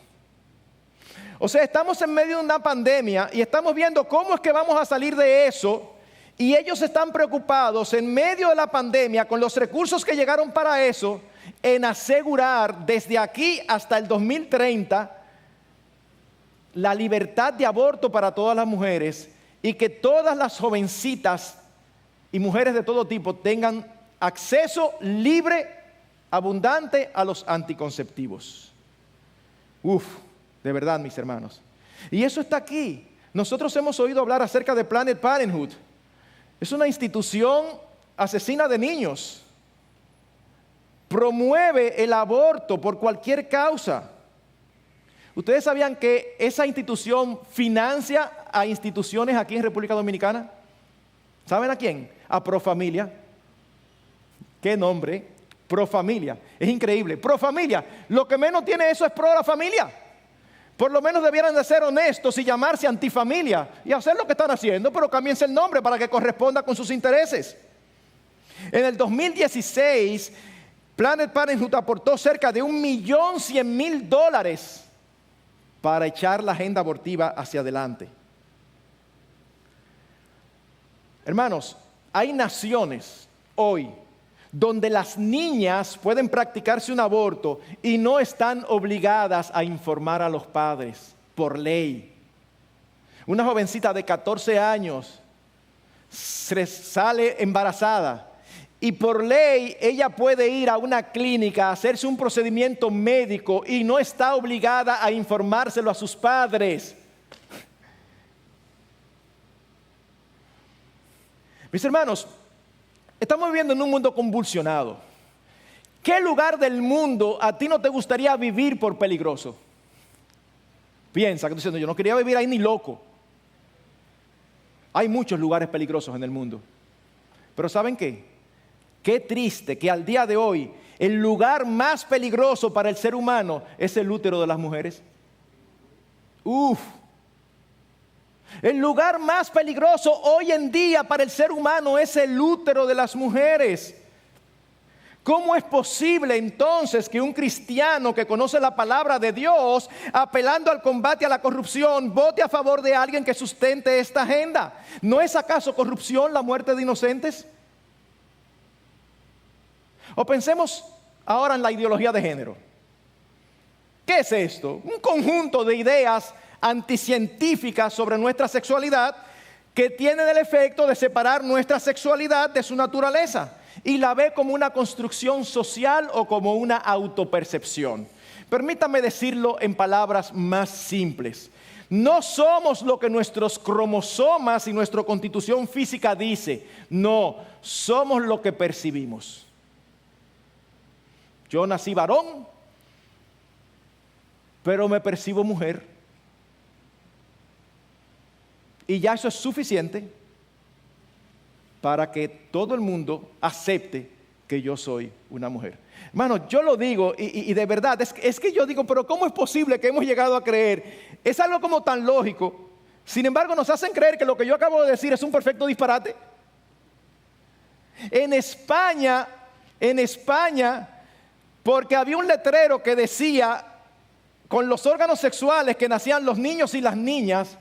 O sea, estamos en medio de una pandemia y estamos viendo cómo es que vamos a salir de eso, y ellos están preocupados en medio de la pandemia con los recursos que llegaron para eso, en asegurar desde aquí hasta el 2030 la libertad de aborto para todas las mujeres, y que todas las jovencitas y mujeres de todo tipo tengan acceso libre, abundante a los anticonceptivos. De verdad, mis hermanos. Y eso está aquí. Nosotros hemos oído hablar acerca de Planned Parenthood. Es una institución asesina de niños. Promueve el aborto por cualquier causa. ¿Ustedes sabían que esa institución financia a instituciones aquí en República Dominicana? ¿Saben a quién? A Profamilia. ¿Qué nombre? Profamilia. Es increíble. Profamilia. Lo que menos tiene eso es pro la familia. Por lo menos debieran de ser honestos y llamarse Antifamilia y hacer lo que están haciendo, pero cámbiense el nombre para que corresponda con sus intereses. En el 2016, Planned Parenthood aportó cerca de $1.100.000 para echar la agenda abortiva hacia adelante. Hermanos, hay naciones hoy donde las niñas pueden practicarse un aborto y no están obligadas a informar a los padres por ley. Una jovencita de 14 años sale embarazada y por ley ella puede ir a una clínica a hacerse un procedimiento médico y no está obligada a informárselo a sus padres. Mis hermanos, estamos viviendo en un mundo convulsionado. ¿Qué lugar del mundo a ti no te gustaría vivir por peligroso? Piensa que tú diciendo, yo no quería vivir ahí ni loco. Hay muchos lugares peligrosos en el mundo. Pero ¿saben qué? Qué triste que al día de hoy el lugar más peligroso para el ser humano es el útero de las mujeres. El lugar más peligroso hoy en día para el ser humano es el útero de las mujeres. ¿Cómo es posible entonces que un cristiano que conoce la palabra de Dios, apelando al combate a la corrupción, vote a favor de alguien que sustente esta agenda? ¿No es acaso corrupción la muerte de inocentes? O pensemos ahora en la ideología de género. ¿Qué es esto? Un conjunto de ideas anticientíficas sobre nuestra sexualidad que tienen el efecto de separar nuestra sexualidad de su naturaleza y la ve como una construcción social o como una autopercepción. Permítame decirlo en palabras más simples. No somos lo que nuestros cromosomas y nuestra constitución física dice. No, somos lo que percibimos. Yo nací varón, pero me percibo mujer. Y ya eso es suficiente para que todo el mundo acepte que yo soy una mujer. Hermano, yo lo digo y de verdad, es que yo digo, pero ¿cómo es posible que hemos llegado a creer? Es algo como tan lógico. Sin embargo, nos hacen creer que lo que yo acabo de decir es un perfecto disparate. En España, porque había un letrero que decía, con los órganos sexuales que nacían los niños y las niñas,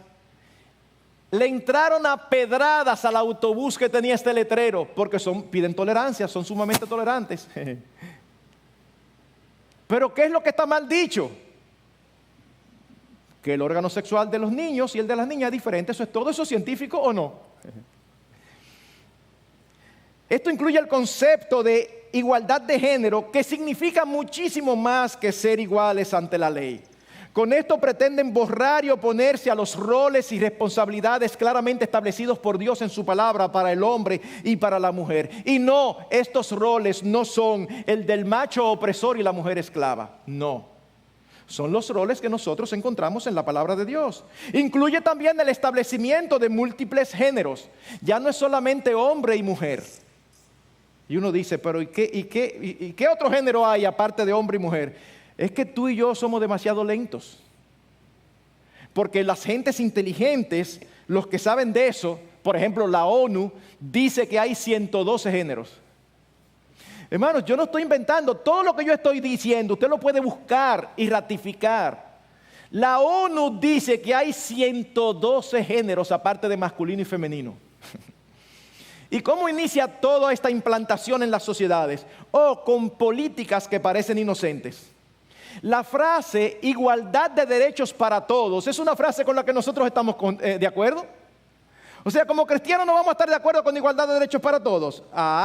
le entraron a pedradas al autobús que tenía este letrero, porque piden tolerancia, son sumamente tolerantes. Pero ¿qué es lo que está mal dicho? Que el órgano sexual de los niños y el de las niñas es diferente. ¿Eso es todo? ¿Eso es científico o no? Esto incluye el concepto de igualdad de género, que significa muchísimo más que ser iguales ante la ley. Con esto pretenden borrar y oponerse a los roles y responsabilidades claramente establecidos por Dios en su palabra para el hombre y para la mujer. Y no, estos roles no son el del macho opresor y la mujer esclava. No, son los roles que nosotros encontramos en la palabra de Dios. Incluye también el establecimiento de múltiples géneros. Ya no es solamente hombre y mujer. Y uno dice, pero ¿y qué otro género hay aparte de hombre y mujer? Es que tú y yo somos demasiado lentos. Porque las gentes inteligentes, los que saben de eso, por ejemplo la ONU, dice que hay 112 géneros. Hermanos, yo no estoy inventando. Todo lo que yo estoy diciendo, usted lo puede buscar y ratificar. La ONU dice que hay 112 géneros aparte de masculino y femenino. ¿Y cómo inicia toda esta implantación en las sociedades? Con políticas que parecen inocentes. La frase igualdad de derechos para todos es una frase con la que nosotros estamos de acuerdo. O sea, como cristianos no vamos a estar de acuerdo con igualdad de derechos para todos.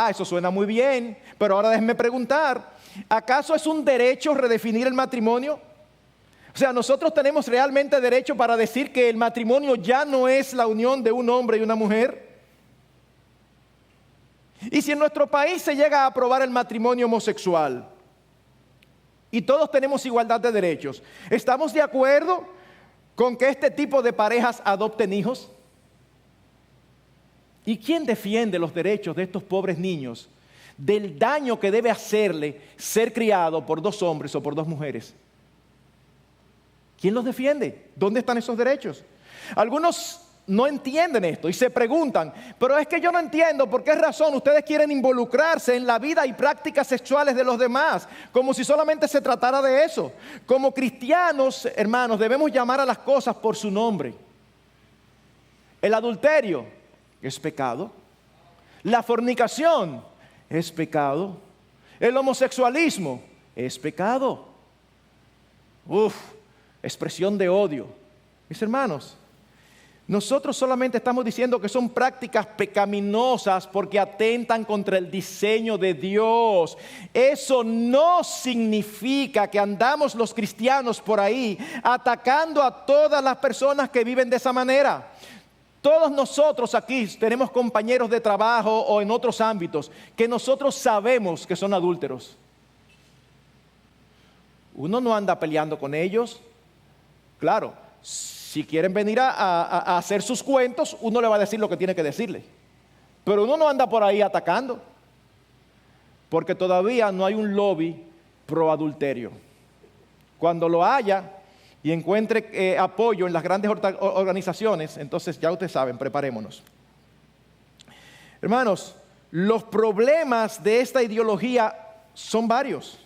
Eso suena muy bien, pero ahora déjenme preguntar, ¿acaso es un derecho redefinir el matrimonio? O sea, ¿nosotros tenemos realmente derecho para decir que el matrimonio ya no es la unión de un hombre y una mujer? Y si en nuestro país se llega a aprobar el matrimonio homosexual y todos tenemos igualdad de derechos, ¿estamos de acuerdo con que este tipo de parejas adopten hijos? ¿Y quién defiende los derechos de estos pobres niños del daño que debe hacerle ser criado por dos hombres o por dos mujeres? ¿Quién los defiende? ¿Dónde están esos derechos? Algunos no entienden esto y se preguntan, pero es que yo no entiendo por qué razón ustedes quieren involucrarse en la vida y prácticas sexuales de los demás, como si solamente se tratara de eso. Como cristianos, hermanos, debemos llamar a las cosas por su nombre. El adulterio es pecado. La fornicación es pecado. El homosexualismo es pecado. Expresión de odio. Mis hermanos, nosotros solamente estamos diciendo que son prácticas pecaminosas porque atentan contra el diseño de Dios. Eso no significa que andamos los cristianos por ahí atacando a todas las personas que viven de esa manera. Todos nosotros aquí tenemos compañeros de trabajo o en otros ámbitos que nosotros sabemos que son adúlteros. Uno no anda peleando con ellos. Claro, si quieren venir a hacer sus cuentos, uno le va a decir lo que tiene que decirle. Pero uno no anda por ahí atacando, porque todavía no hay un lobby pro adulterio. Cuando lo haya y encuentre apoyo en las grandes organizaciones, entonces ya ustedes saben, preparémonos. Hermanos, los problemas de esta ideología son varios.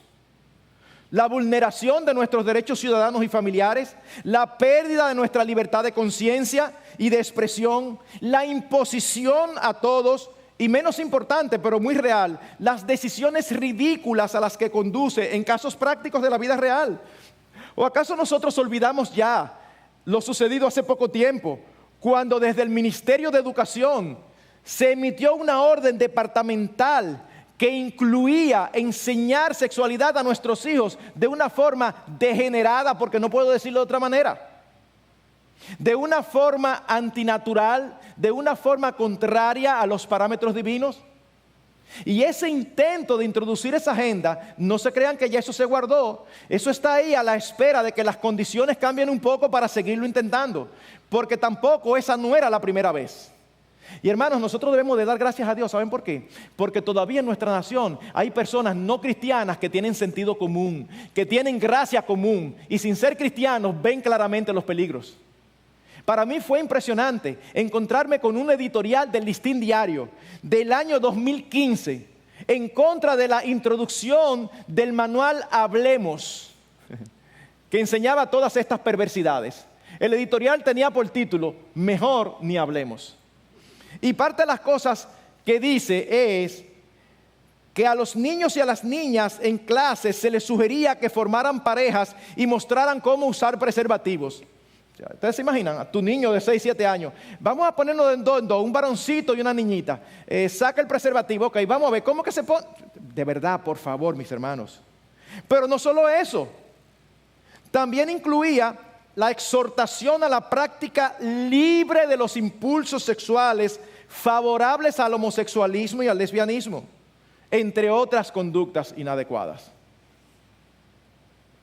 La vulneración de nuestros derechos ciudadanos y familiares, la pérdida de nuestra libertad de conciencia y de expresión, la imposición a todos y, menos importante pero muy real, las decisiones ridículas a las que conduce en casos prácticos de la vida real. ¿O acaso nosotros olvidamos ya lo sucedido hace poco tiempo, cuando desde el Ministerio de Educación se emitió una orden departamental que incluía enseñar sexualidad a nuestros hijos de una forma degenerada, porque no puedo decirlo de otra manera, de una forma antinatural, de una forma contraria a los parámetros divinos? Y ese intento de introducir esa agenda, no se crean que ya eso se guardó. Eso está ahí a la espera de que las condiciones cambien un poco para seguirlo intentando, porque tampoco esa no era la primera vez. Y hermanos, nosotros debemos de dar gracias a Dios. ¿Saben por qué? Porque todavía en nuestra nación hay personas no cristianas que tienen sentido común, que tienen gracia común, y sin ser cristianos ven claramente los peligros. Para mí fue impresionante encontrarme con un editorial del Listín Diario del año 2015 en contra de la introducción del manual Hablemos, que enseñaba todas estas perversidades. El editorial tenía por título Mejor ni hablemos. Y parte de las cosas que dice es que a los niños y a las niñas en clases se les sugería que formaran parejas y mostraran cómo usar preservativos. Ustedes se imaginan, a tu niño de 6, 7 años, vamos a ponernos de dos en dos, un varoncito y una niñita, saca el preservativo, ok, vamos a ver cómo que se pone. De verdad, por favor, mis hermanos. Pero no solo eso, también incluía la exhortación a la práctica libre de los impulsos sexuales favorables al homosexualismo y al lesbianismo, entre otras conductas inadecuadas.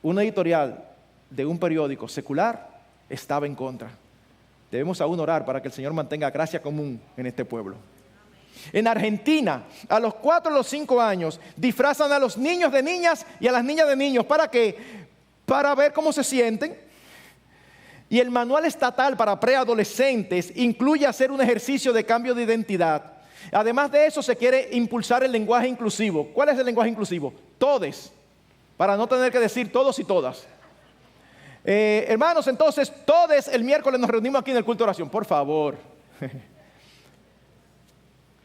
Un editorial de un periódico secular estaba en contra. Debemos aún orar para que el Señor mantenga gracia común en este pueblo. En Argentina, a los 4 o los 5 años, disfrazan a los niños de niñas y a las niñas de niños. ¿Para qué? Para ver cómo se sienten. Y el manual estatal para preadolescentes incluye hacer un ejercicio de cambio de identidad. Además de eso, se quiere impulsar el lenguaje inclusivo. ¿Cuál es el lenguaje inclusivo? Todes, para no tener que decir todos y todas. Hermanos, entonces, todos el miércoles nos reunimos aquí en el culto de oración, por favor.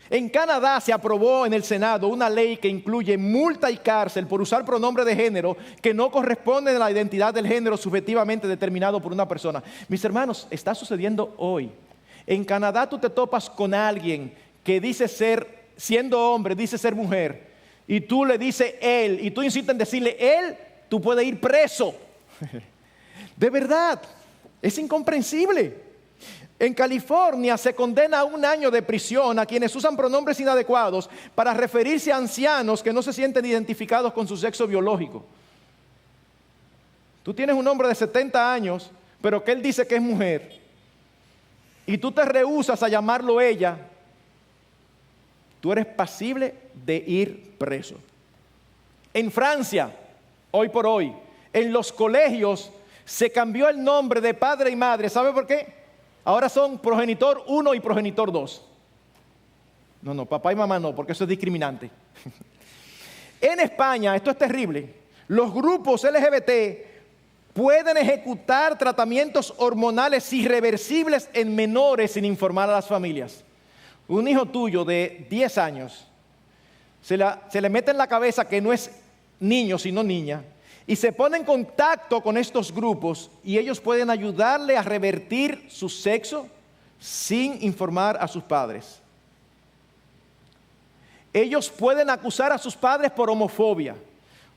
En Canadá se aprobó en el Senado una ley que incluye multa y cárcel por usar pronombre de género que no corresponden a la identidad del género subjetivamente determinado por una persona. Mis hermanos, está sucediendo hoy. En Canadá tú te topas con alguien que dice ser, siendo hombre, dice ser mujer, y tú le dices él, y tú insistes en decirle él, tú puedes ir preso. De verdad, es incomprensible. En California se condena a 1 año de prisión a quienes usan pronombres inadecuados para referirse a ancianos que no se sienten identificados con su sexo biológico. Tú tienes un hombre de 70 años, pero que él dice que es mujer, y tú te rehusas a llamarlo ella, tú eres pasible de ir preso. En Francia, hoy por hoy, en los colegios se cambió el nombre de padre y madre. ¿Sabe por qué? Ahora son progenitor 1 y progenitor 2. No, papá y mamá no, porque eso es discriminante. En España, esto es terrible, los grupos LGBT pueden ejecutar tratamientos hormonales irreversibles en menores sin informar a las familias. Un hijo tuyo de 10 años se le mete en la cabeza que no es niño sino niña, y se pone en contacto con estos grupos y ellos pueden ayudarle a revertir su sexo sin informar a sus padres. Ellos pueden acusar a sus padres por homofobia.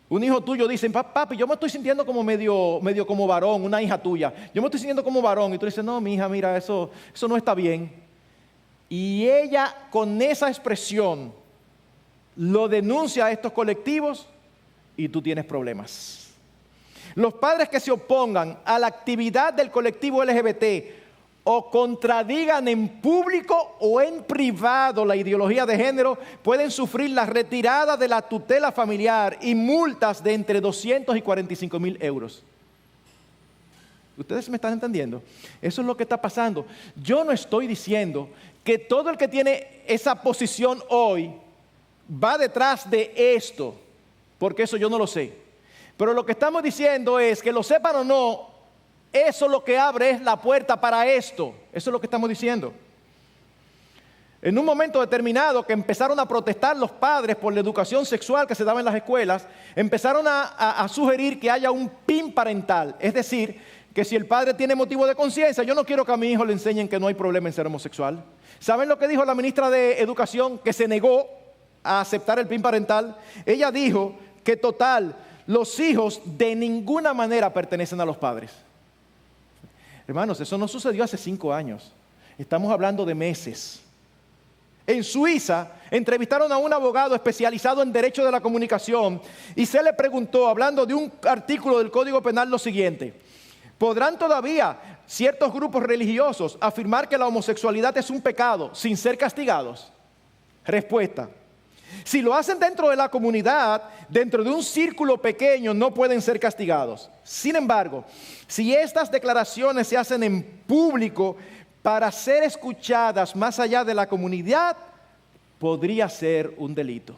Un hijo tuyo dice, papi, yo me estoy sintiendo como medio como varón, una hija tuya. Yo me estoy sintiendo como varón. Y tú dices, no, mi hija, mira, eso no está bien. Y ella con esa expresión lo denuncia a estos colectivos y tú tienes problemas. Los padres que se opongan a la actividad del colectivo LGBT o contradigan en público o en privado la ideología de género pueden sufrir la retirada de la tutela familiar y multas de entre 200 y 45,000 euros. ¿Ustedes me están entendiendo? Eso es lo que está pasando. Yo no estoy diciendo que todo el que tiene esa posición hoy va detrás de esto, porque eso yo no lo sé. Pero lo que estamos diciendo es que lo sepan o no, eso lo que abre es la puerta para esto. Eso es lo que estamos diciendo. En un momento determinado que empezaron a protestar los padres por la educación sexual que se daba en las escuelas, empezaron a sugerir que haya un PIN parental. Es decir, que si el padre tiene motivo de conciencia, yo no quiero que a mi hijo le enseñen que no hay problema en ser homosexual. ¿Saben lo que dijo la ministra de Educación, que se negó a aceptar el PIN parental? Ella dijo que total, los hijos de ninguna manera pertenecen a los padres. Hermanos, eso no sucedió hace 5 años. Estamos hablando de meses. En Suiza entrevistaron a un abogado especializado en derecho de la comunicación y se le preguntó, hablando de un artículo del Código Penal, lo siguiente: ¿podrán todavía ciertos grupos religiosos afirmar que la homosexualidad es un pecado sin ser castigados? Respuesta: si lo hacen dentro de la comunidad, dentro de un círculo pequeño, no pueden ser castigados. Sin embargo, si estas declaraciones se hacen en público para ser escuchadas más allá de la comunidad, podría ser un delito.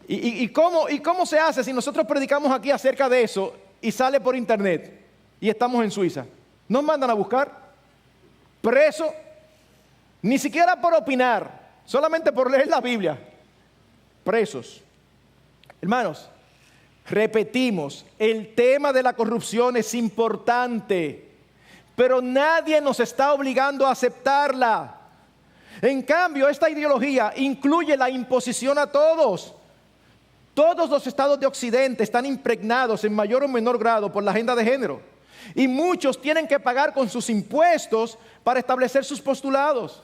¿Y cómo se hace si nosotros predicamos aquí acerca de eso y sale por internet y estamos en Suiza? Nos mandan a buscar, preso, ni siquiera por opinar, solamente por leer la Biblia, presos. Hermanos, repetimos, el tema de la corrupción es importante, pero nadie nos está obligando a aceptarla. En cambio, esta ideología incluye la imposición a todos. Todos los estados de Occidente están impregnados en mayor o menor grado por la agenda de género. Y muchos tienen que pagar con sus impuestos para establecer sus postulados.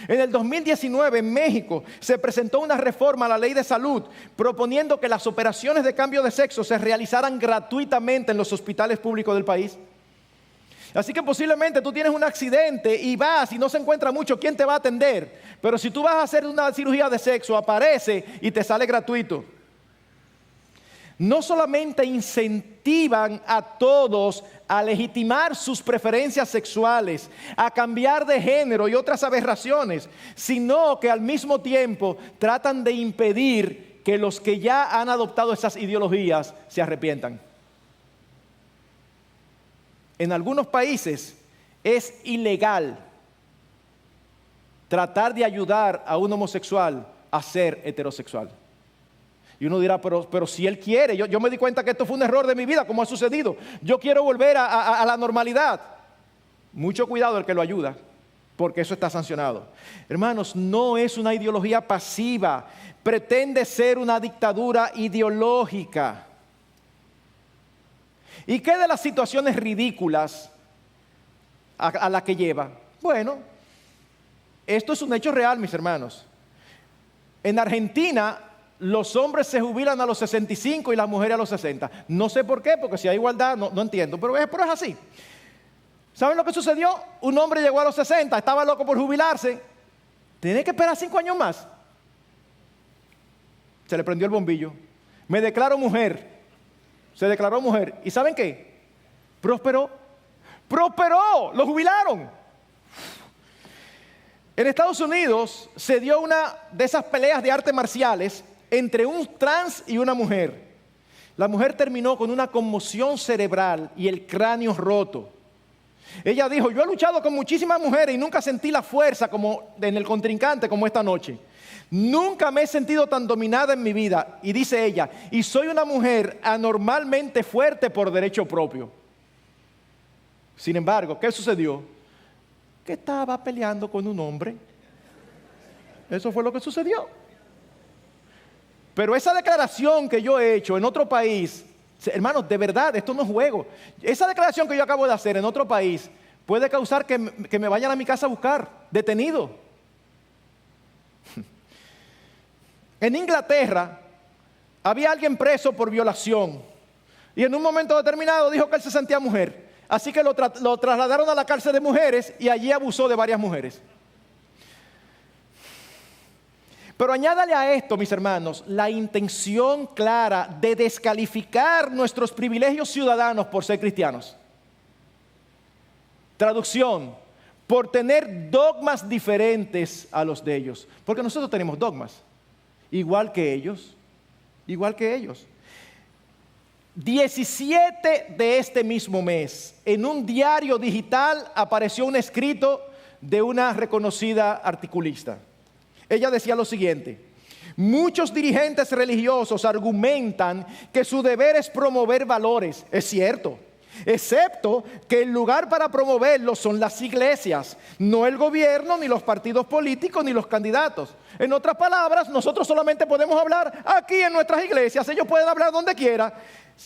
En el 2019 en México se presentó una reforma a la ley de salud proponiendo que las operaciones de cambio de sexo se realizaran gratuitamente en los hospitales públicos del país. Así que posiblemente tú tienes un accidente y vas y no se encuentra mucho quién te va a atender. Pero si tú vas a hacer una cirugía de sexo, aparece y te sale gratuito. No solamente incentivan a todos a legitimar sus preferencias sexuales, a cambiar de género y otras aberraciones, sino que al mismo tiempo tratan de impedir que los que ya han adoptado esas ideologías se arrepientan. En algunos países es ilegal tratar de ayudar a un homosexual a ser heterosexual. Y uno dirá, pero si él quiere, yo me di cuenta que esto fue un error de mi vida, como ha sucedido. Yo quiero volver a la normalidad. Mucho cuidado el que lo ayuda, porque eso está sancionado. Hermanos, no es una ideología pasiva, pretende ser una dictadura ideológica. ¿Y qué de las situaciones ridículas a las que lleva? Bueno, esto es un hecho real, mis hermanos. En Argentina, los hombres se jubilan a los 65 y las mujeres a los 60. No sé por qué, porque si hay igualdad, no entiendo, pero es así. ¿Saben lo que sucedió? Un hombre llegó a los 60, estaba loco por jubilarse. Tenía que esperar 5 años más. Se le prendió el bombillo. Me declaro mujer. Se declaró mujer. ¿Y saben qué? Prosperó. ¡Prosperó! ¡Lo jubilaron! En Estados Unidos se dio una de esas peleas de artes marciales entre un trans y una mujer. La mujer terminó con una conmoción cerebral y el cráneo roto. Ella dijo, yo he luchado con muchísimas mujeres y nunca sentí la fuerza como en el contrincante como esta noche. Nunca me he sentido tan dominada en mi vida. Y dice ella, y soy una mujer anormalmente fuerte por derecho propio. Sin embargo, ¿qué sucedió? Que estaba peleando con un hombre. Eso fue lo que sucedió. Pero esa declaración que yo he hecho en otro país, hermanos, de verdad, esto no es juego. Esa declaración que yo acabo de hacer en otro país puede causar que me vayan a mi casa a buscar, detenido. En Inglaterra había alguien preso por violación. Y en un momento determinado dijo que él se sentía mujer. Así que lo trasladaron a la cárcel de mujeres y allí abusó de varias mujeres. Pero añádale a esto, mis hermanos, la intención clara de descalificar nuestros privilegios ciudadanos por ser cristianos. Traducción: por tener dogmas diferentes a los de ellos. Porque nosotros tenemos dogmas, igual que ellos. 17 de este mismo mes, en un diario digital apareció un escrito de una reconocida articulista. Ella decía lo siguiente: muchos dirigentes religiosos argumentan que su deber es promover valores. Es cierto, excepto que el lugar para promoverlos son las iglesias, no el gobierno, ni los partidos políticos, ni los candidatos. En otras palabras, nosotros solamente podemos hablar aquí en nuestras iglesias, ellos pueden hablar donde quiera.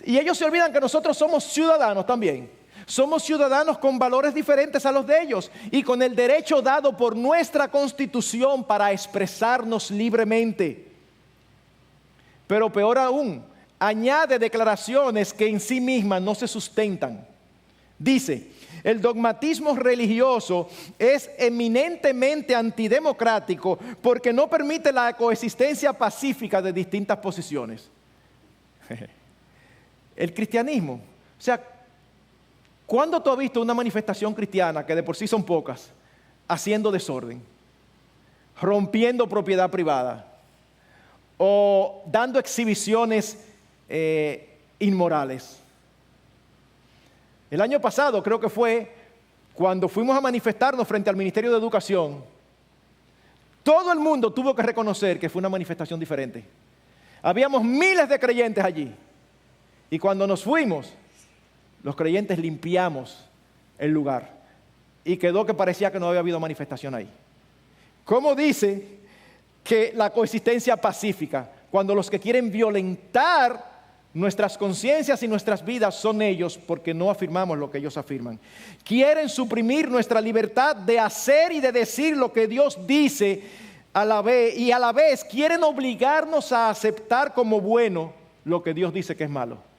Y ellos se olvidan que nosotros somos ciudadanos también. Somos ciudadanos con valores diferentes a los de ellos y con el derecho dado por nuestra Constitución para expresarnos libremente. Pero peor aún, añade declaraciones que en sí mismas no se sustentan. Dice: el dogmatismo religioso es eminentemente antidemocrático porque no permite la coexistencia pacífica de distintas posiciones. El cristianismo, o sea, ¿cuándo tú has visto una manifestación cristiana, que de por sí son pocas, haciendo desorden, rompiendo propiedad privada o dando exhibiciones inmorales? El año pasado creo que fue cuando fuimos a manifestarnos frente al Ministerio de Educación. Todo el mundo tuvo que reconocer que fue una manifestación diferente. Habíamos miles de creyentes allí. Y cuando nos fuimos, los creyentes limpiamos el lugar. Y quedó que parecía que no había habido manifestación ahí. ¿Cómo dice que la coexistencia pacífica, cuando los que quieren violentar nuestras conciencias y nuestras vidas son ellos, porque no afirmamos lo que ellos afirman? Quieren suprimir nuestra libertad de hacer y de decir lo que Dios dice a la vez, y a la vez quieren obligarnos a aceptar como bueno lo que Dios dice que es malo.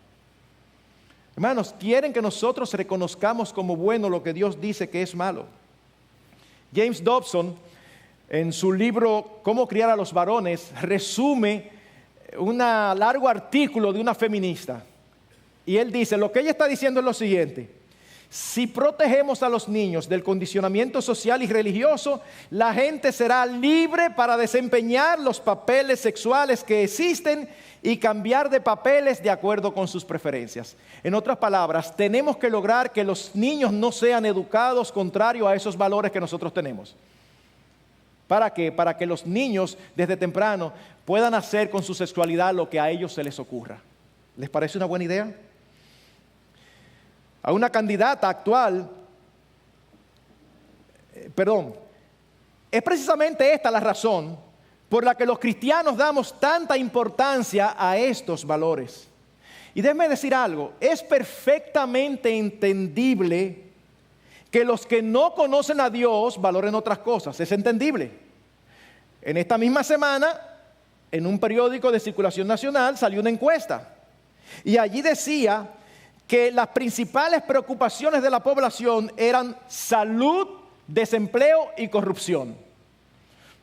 Hermanos, quieren que nosotros reconozcamos como bueno lo que Dios dice que es malo. James Dobson, en su libro Cómo criar a los varones, resume un largo artículo de una feminista. Y él dice, lo que ella está diciendo es lo siguiente: si protegemos a los niños del condicionamiento social y religioso, la gente será libre para desempeñar los papeles sexuales que existen y cambiar de papeles de acuerdo con sus preferencias. En otras palabras, tenemos que lograr que los niños no sean educados contrario a esos valores que nosotros tenemos. ¿Para qué? Para que los niños desde temprano puedan hacer con su sexualidad lo que a ellos se les ocurra. ¿Les parece una buena idea? A una candidata actual, es precisamente esta la razón por la que los cristianos damos tanta importancia a estos valores. Y déjenme decir algo: es perfectamente entendible que los que no conocen a Dios valoren otras cosas. Es entendible. En esta misma semana, en un periódico de circulación nacional, salió una encuesta. Y allí decía que las principales preocupaciones de la población eran salud, desempleo y corrupción.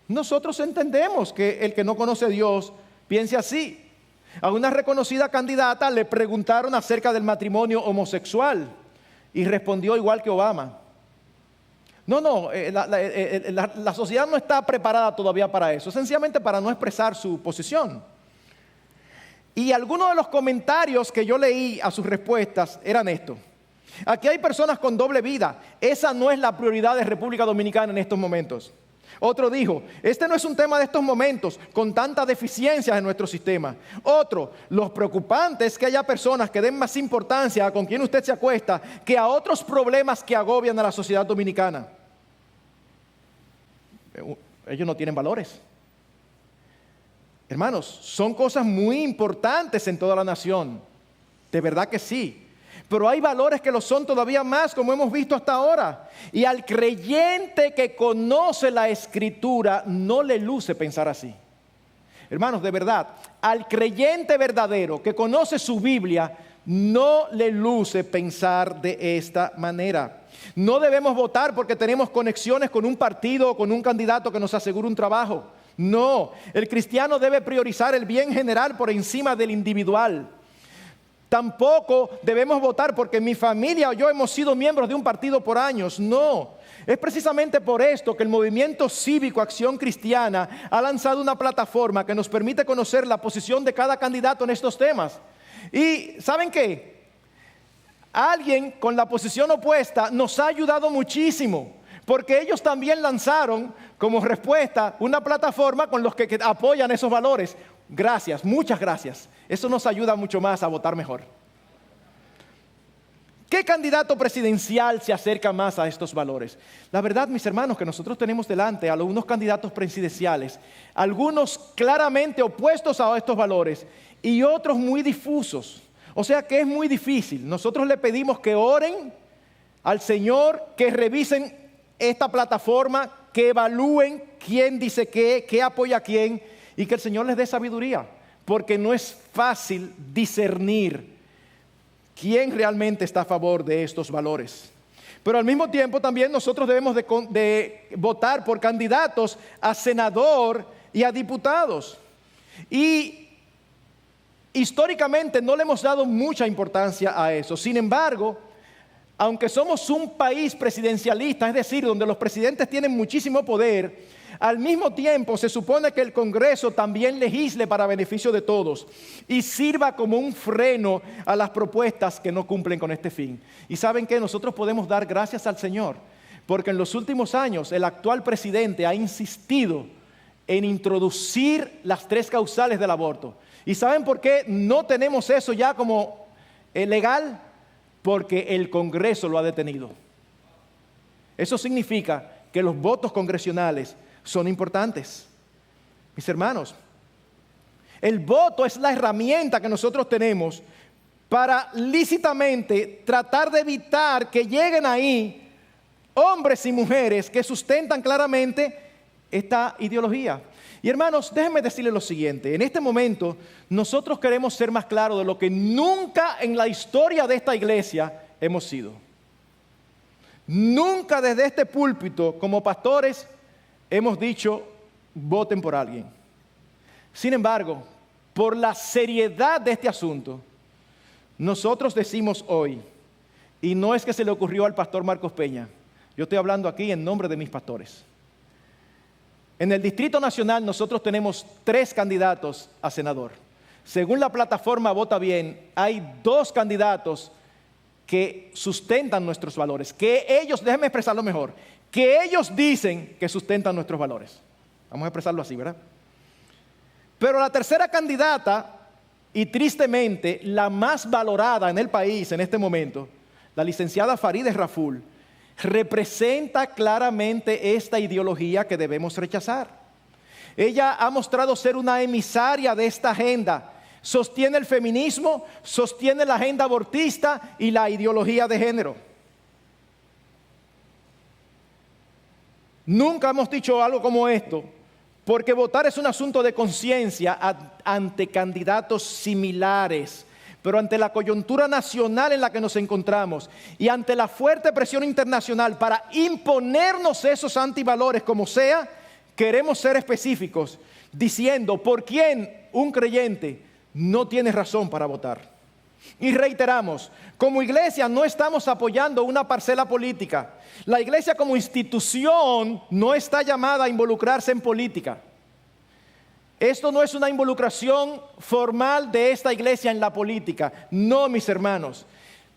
Nosotros entendemos que el que no conoce a Dios piense así. A una reconocida candidata le preguntaron acerca del matrimonio homosexual y respondió igual que Obama. La sociedad no está preparada todavía para eso, sencillamente para no expresar su posición. Y algunos de los comentarios que yo leí a sus respuestas eran estos: aquí hay personas con doble vida, esa no es la prioridad de República Dominicana en estos momentos. Otro dijo, este no es un tema de estos momentos, con tantas deficiencias en nuestro sistema. Otro, lo preocupante es que haya personas que den más importancia a con quien usted se acuesta que a otros problemas que agobian a la sociedad dominicana. Ellos no tienen valores. Hermanos, son cosas muy importantes en toda la nación, de verdad que sí. Pero hay valores que lo son todavía más, como hemos visto hasta ahora. Y al creyente que conoce la Escritura no le luce pensar así. Hermanos, de verdad, al creyente verdadero que conoce su Biblia, no le luce pensar de esta manera. No debemos votar porque tenemos conexiones con un partido o con un candidato que nos asegure un trabajo. No, el cristiano debe priorizar el bien general por encima del individual. Tampoco debemos votar porque mi familia o yo hemos sido miembros de un partido por años. No, es precisamente por esto que el movimiento cívico Acción Cristiana ha lanzado una plataforma que nos permite conocer la posición de cada candidato en estos temas. Y ¿saben qué? Alguien con la posición opuesta nos ha ayudado muchísimo, porque ellos también lanzaron como respuesta una plataforma con los que apoyan esos valores. Gracias, muchas gracias. Eso nos ayuda mucho más a votar mejor. ¿Qué candidato presidencial se acerca más a estos valores? La verdad, mis hermanos, que nosotros tenemos delante a unos candidatos presidenciales, algunos claramente opuestos a estos valores y otros muy difusos. O sea que es muy difícil. Nosotros le pedimos que oren al Señor, que revisen esta plataforma, que evalúen quién dice qué apoya a quién, y que el Señor les dé sabiduría, porque no es fácil discernir quién realmente está a favor de estos valores. Pero al mismo tiempo también nosotros debemos de votar por candidatos a senador y a diputados. Y históricamente no le hemos dado mucha importancia a eso. Sin embargo, aunque somos un país presidencialista, es decir, donde los presidentes tienen muchísimo poder, al mismo tiempo se supone que el Congreso también legisle para beneficio de todos y sirva como un freno a las propuestas que no cumplen con este fin. Y ¿saben qué? Nosotros podemos dar gracias al Señor, porque en los últimos años el actual presidente ha insistido en introducir las 3 causales del aborto. ¿Y saben por qué no tenemos eso ya como legal? Porque el Congreso lo ha detenido. Eso significa que los votos congresionales son importantes. Mis hermanos, el voto es la herramienta que nosotros tenemos para lícitamente tratar de evitar que lleguen ahí hombres y mujeres que sustentan claramente esta ideología. Y hermanos, déjenme decirles lo siguiente. En este momento nosotros queremos ser más claros de lo que nunca en la historia de esta iglesia hemos sido. Nunca desde este púlpito como pastores hemos dicho voten por alguien. Sin embargo, por la seriedad de este asunto, nosotros decimos hoy, y no es que se le ocurrió al pastor Marcos Peña, yo estoy hablando aquí en nombre de mis pastores. En el Distrito Nacional nosotros tenemos 3 candidatos a senador. Según la plataforma Vota Bien, hay 2 candidatos que sustentan nuestros valores, que ellos, déjenme expresarlo mejor, que ellos dicen que sustentan nuestros valores. Vamos a expresarlo así, ¿verdad? Pero la tercera candidata, y tristemente la más valorada en el país en este momento, la licenciada Farideh Raful, representa claramente esta ideología que debemos rechazar. Ella ha mostrado ser una emisaria de esta agenda. Sostiene el feminismo, sostiene la agenda abortista y la ideología de género. Nunca hemos dicho algo como esto, porque votar es un asunto de conciencia ante candidatos similares. Pero ante la coyuntura nacional en la que nos encontramos y ante la fuerte presión internacional para imponernos esos antivalores como sea, queremos ser específicos, diciendo por quién un creyente no tiene razón para votar. Y reiteramos, como iglesia no estamos apoyando una parcela política. La iglesia como institución no está llamada a involucrarse en política. Esto no es una involucración formal de esta iglesia en la política. No, mis hermanos.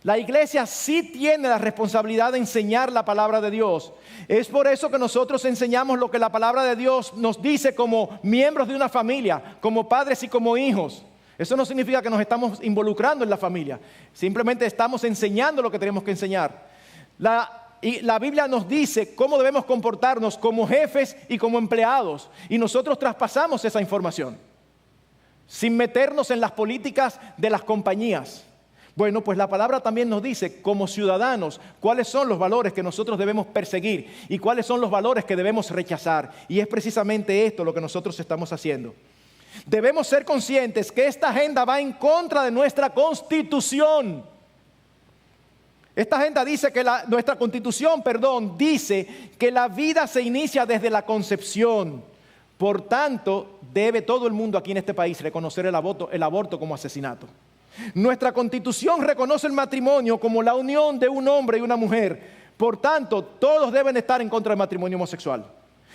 La iglesia sí tiene la responsabilidad de enseñar la palabra de Dios. Es por eso que nosotros enseñamos lo que la palabra de Dios nos dice como miembros de una familia, como padres y como hijos. Eso no significa que nos estamos involucrando en la familia. Simplemente estamos enseñando lo que tenemos que enseñar. Y la Biblia nos dice cómo debemos comportarnos como jefes y como empleados. Y nosotros traspasamos esa información sin meternos en las políticas de las compañías. Bueno, pues la palabra también nos dice como ciudadanos cuáles son los valores que nosotros debemos perseguir y cuáles son los valores que debemos rechazar. Y es precisamente esto lo que nosotros estamos haciendo. Debemos ser conscientes que esta agenda va en contra de nuestra Constitución. Esta agenda dice que nuestra Constitución, dice que la vida se inicia desde la concepción. Por tanto, debe todo el mundo aquí en este país reconocer el aborto como asesinato. Nuestra Constitución reconoce el matrimonio como la unión de un hombre y una mujer. Por tanto, todos deben estar en contra del matrimonio homosexual.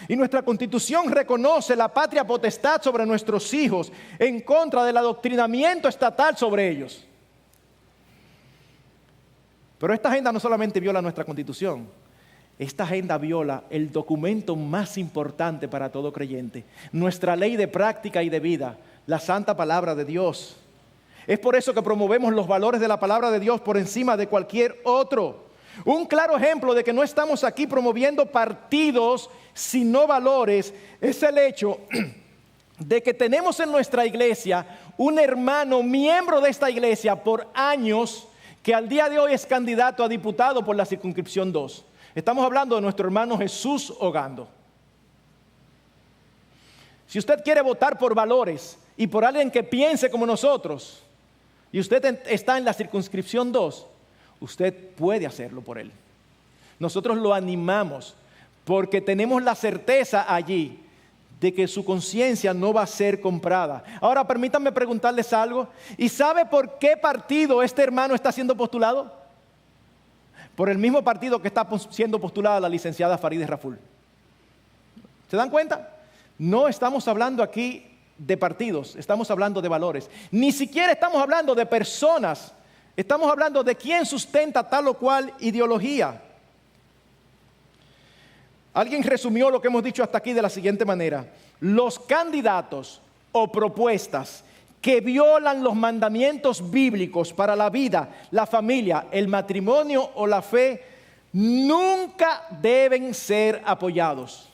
Y nuestra Constitución reconoce la patria potestad sobre nuestros hijos en contra del adoctrinamiento estatal sobre ellos. Pero esta agenda no solamente viola nuestra Constitución, esta agenda viola el documento más importante para todo creyente, nuestra ley de práctica y de vida, la santa palabra de Dios. Es por eso que promovemos los valores de la palabra de Dios por encima de cualquier otro. Un claro ejemplo de que no estamos aquí promoviendo partidos, sino valores, es el hecho de que tenemos en nuestra iglesia un hermano, miembro de esta iglesia por años, que al día de hoy es candidato a diputado por la circunscripción 2. Estamos hablando de nuestro hermano Jesús Ogando. Si usted quiere votar por valores y por alguien que piense como nosotros, y usted está en la circunscripción 2, usted puede hacerlo por él. Nosotros lo animamos porque tenemos la certeza allí de que su conciencia no va a ser comprada. Ahora permítanme preguntarles algo. ¿Y sabe por qué partido este hermano está siendo postulado? Por el mismo partido que está siendo postulada la licenciada Farideh Raful. ¿Se dan cuenta? No estamos hablando aquí de partidos, estamos hablando de valores. Ni siquiera estamos hablando de personas. Estamos hablando de quién sustenta tal o cual ideología. Alguien resumió lo que hemos dicho hasta aquí de la siguiente manera: los candidatos o propuestas que violan los mandamientos bíblicos para la vida, la familia, el matrimonio o la fe, nunca deben ser apoyados.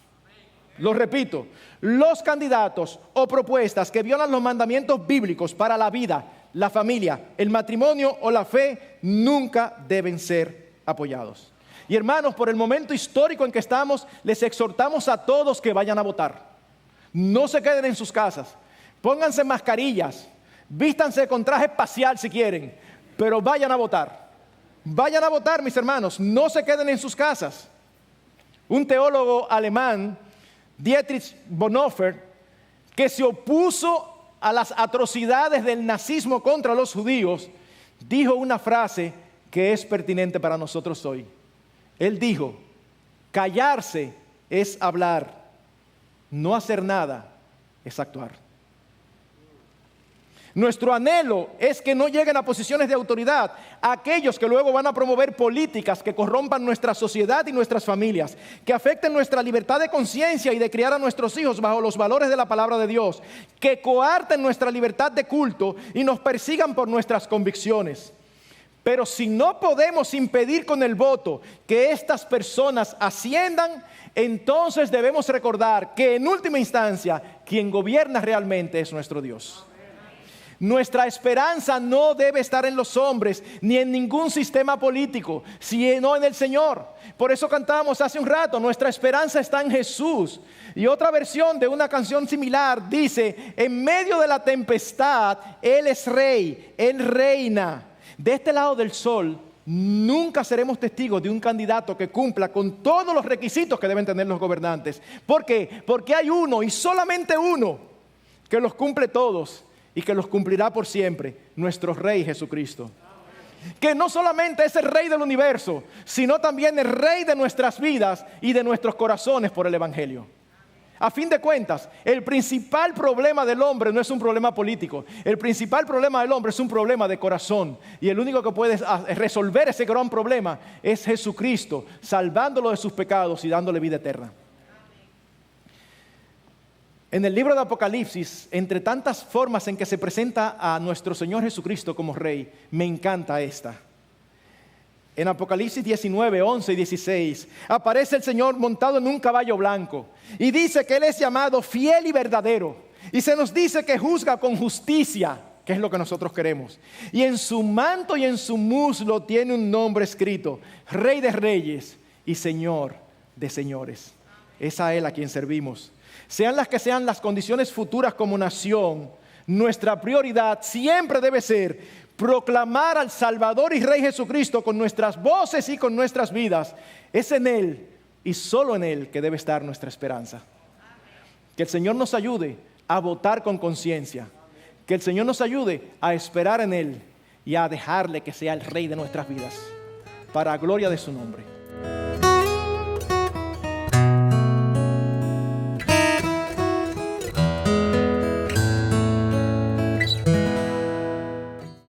Lo repito, los candidatos o propuestas que violan los mandamientos bíblicos para la vida, la familia, el matrimonio o la fe, nunca deben ser apoyados. Y hermanos, por el momento histórico en que estamos, les exhortamos a todos que vayan a votar. No se queden en sus casas. Pónganse mascarillas, vístanse con traje espacial si quieren, pero vayan a votar. Vayan a votar, mis hermanos, no se queden en sus casas. Un teólogo alemán, Dietrich Bonhoeffer, que se opuso a las atrocidades del nazismo contra los judíos, dijo una frase que es pertinente para nosotros hoy. Él dijo: callarse es hablar, no hacer nada es actuar. Nuestro anhelo es que no lleguen a posiciones de autoridad aquellos que luego van a promover políticas que corrompan nuestra sociedad y nuestras familias, que afecten nuestra libertad de conciencia y de criar a nuestros hijos bajo los valores de la palabra de Dios, que coarten nuestra libertad de culto y nos persigan por nuestras convicciones. Pero si no podemos impedir con el voto que estas personas asciendan, entonces debemos recordar que en última instancia quien gobierna realmente es nuestro Dios. Nuestra esperanza no debe estar en los hombres ni en ningún sistema político, sino en el Señor. Por eso cantamos hace un rato: nuestra esperanza está en Jesús. Y otra versión de una canción similar dice: en medio de la tempestad, Él es rey, Él reina. De este lado del sol, nunca seremos testigos de un candidato que cumpla con todos los requisitos que deben tener los gobernantes. ¿Por qué? Porque hay uno y solamente uno que los cumple todos y que los cumplirá por siempre: nuestro Rey Jesucristo. Que no solamente es el Rey del universo, sino también el Rey de nuestras vidas y de nuestros corazones por el Evangelio. A fin de cuentas, el principal problema del hombre no es un problema político. El principal problema del hombre es un problema de corazón. Y el único que puede resolver ese gran problema es Jesucristo, salvándolo de sus pecados y dándole vida eterna. En el libro de Apocalipsis, entre tantas formas en que se presenta a nuestro Señor Jesucristo como Rey, me encanta esta. En Apocalipsis 19, 11 y 16, aparece el Señor montado en un caballo blanco y dice que Él es llamado fiel y verdadero. Y se nos dice que juzga con justicia, que es lo que nosotros queremos. Y en su manto y en su muslo tiene un nombre escrito: Rey de Reyes y Señor de Señores. Es a Él a quien servimos. sean las que sean las condiciones futuras como nación, nuestra prioridad siempre debe ser proclamar al Salvador y Rey Jesucristo con nuestras voces y con nuestras vidas. Es en Él y solo en Él que debe estar nuestra esperanza. Que el Señor nos ayude a votar con conciencia. Que el Señor nos ayude a esperar en Él y a dejarle que sea el Rey de nuestras vidas, para gloria de su nombre.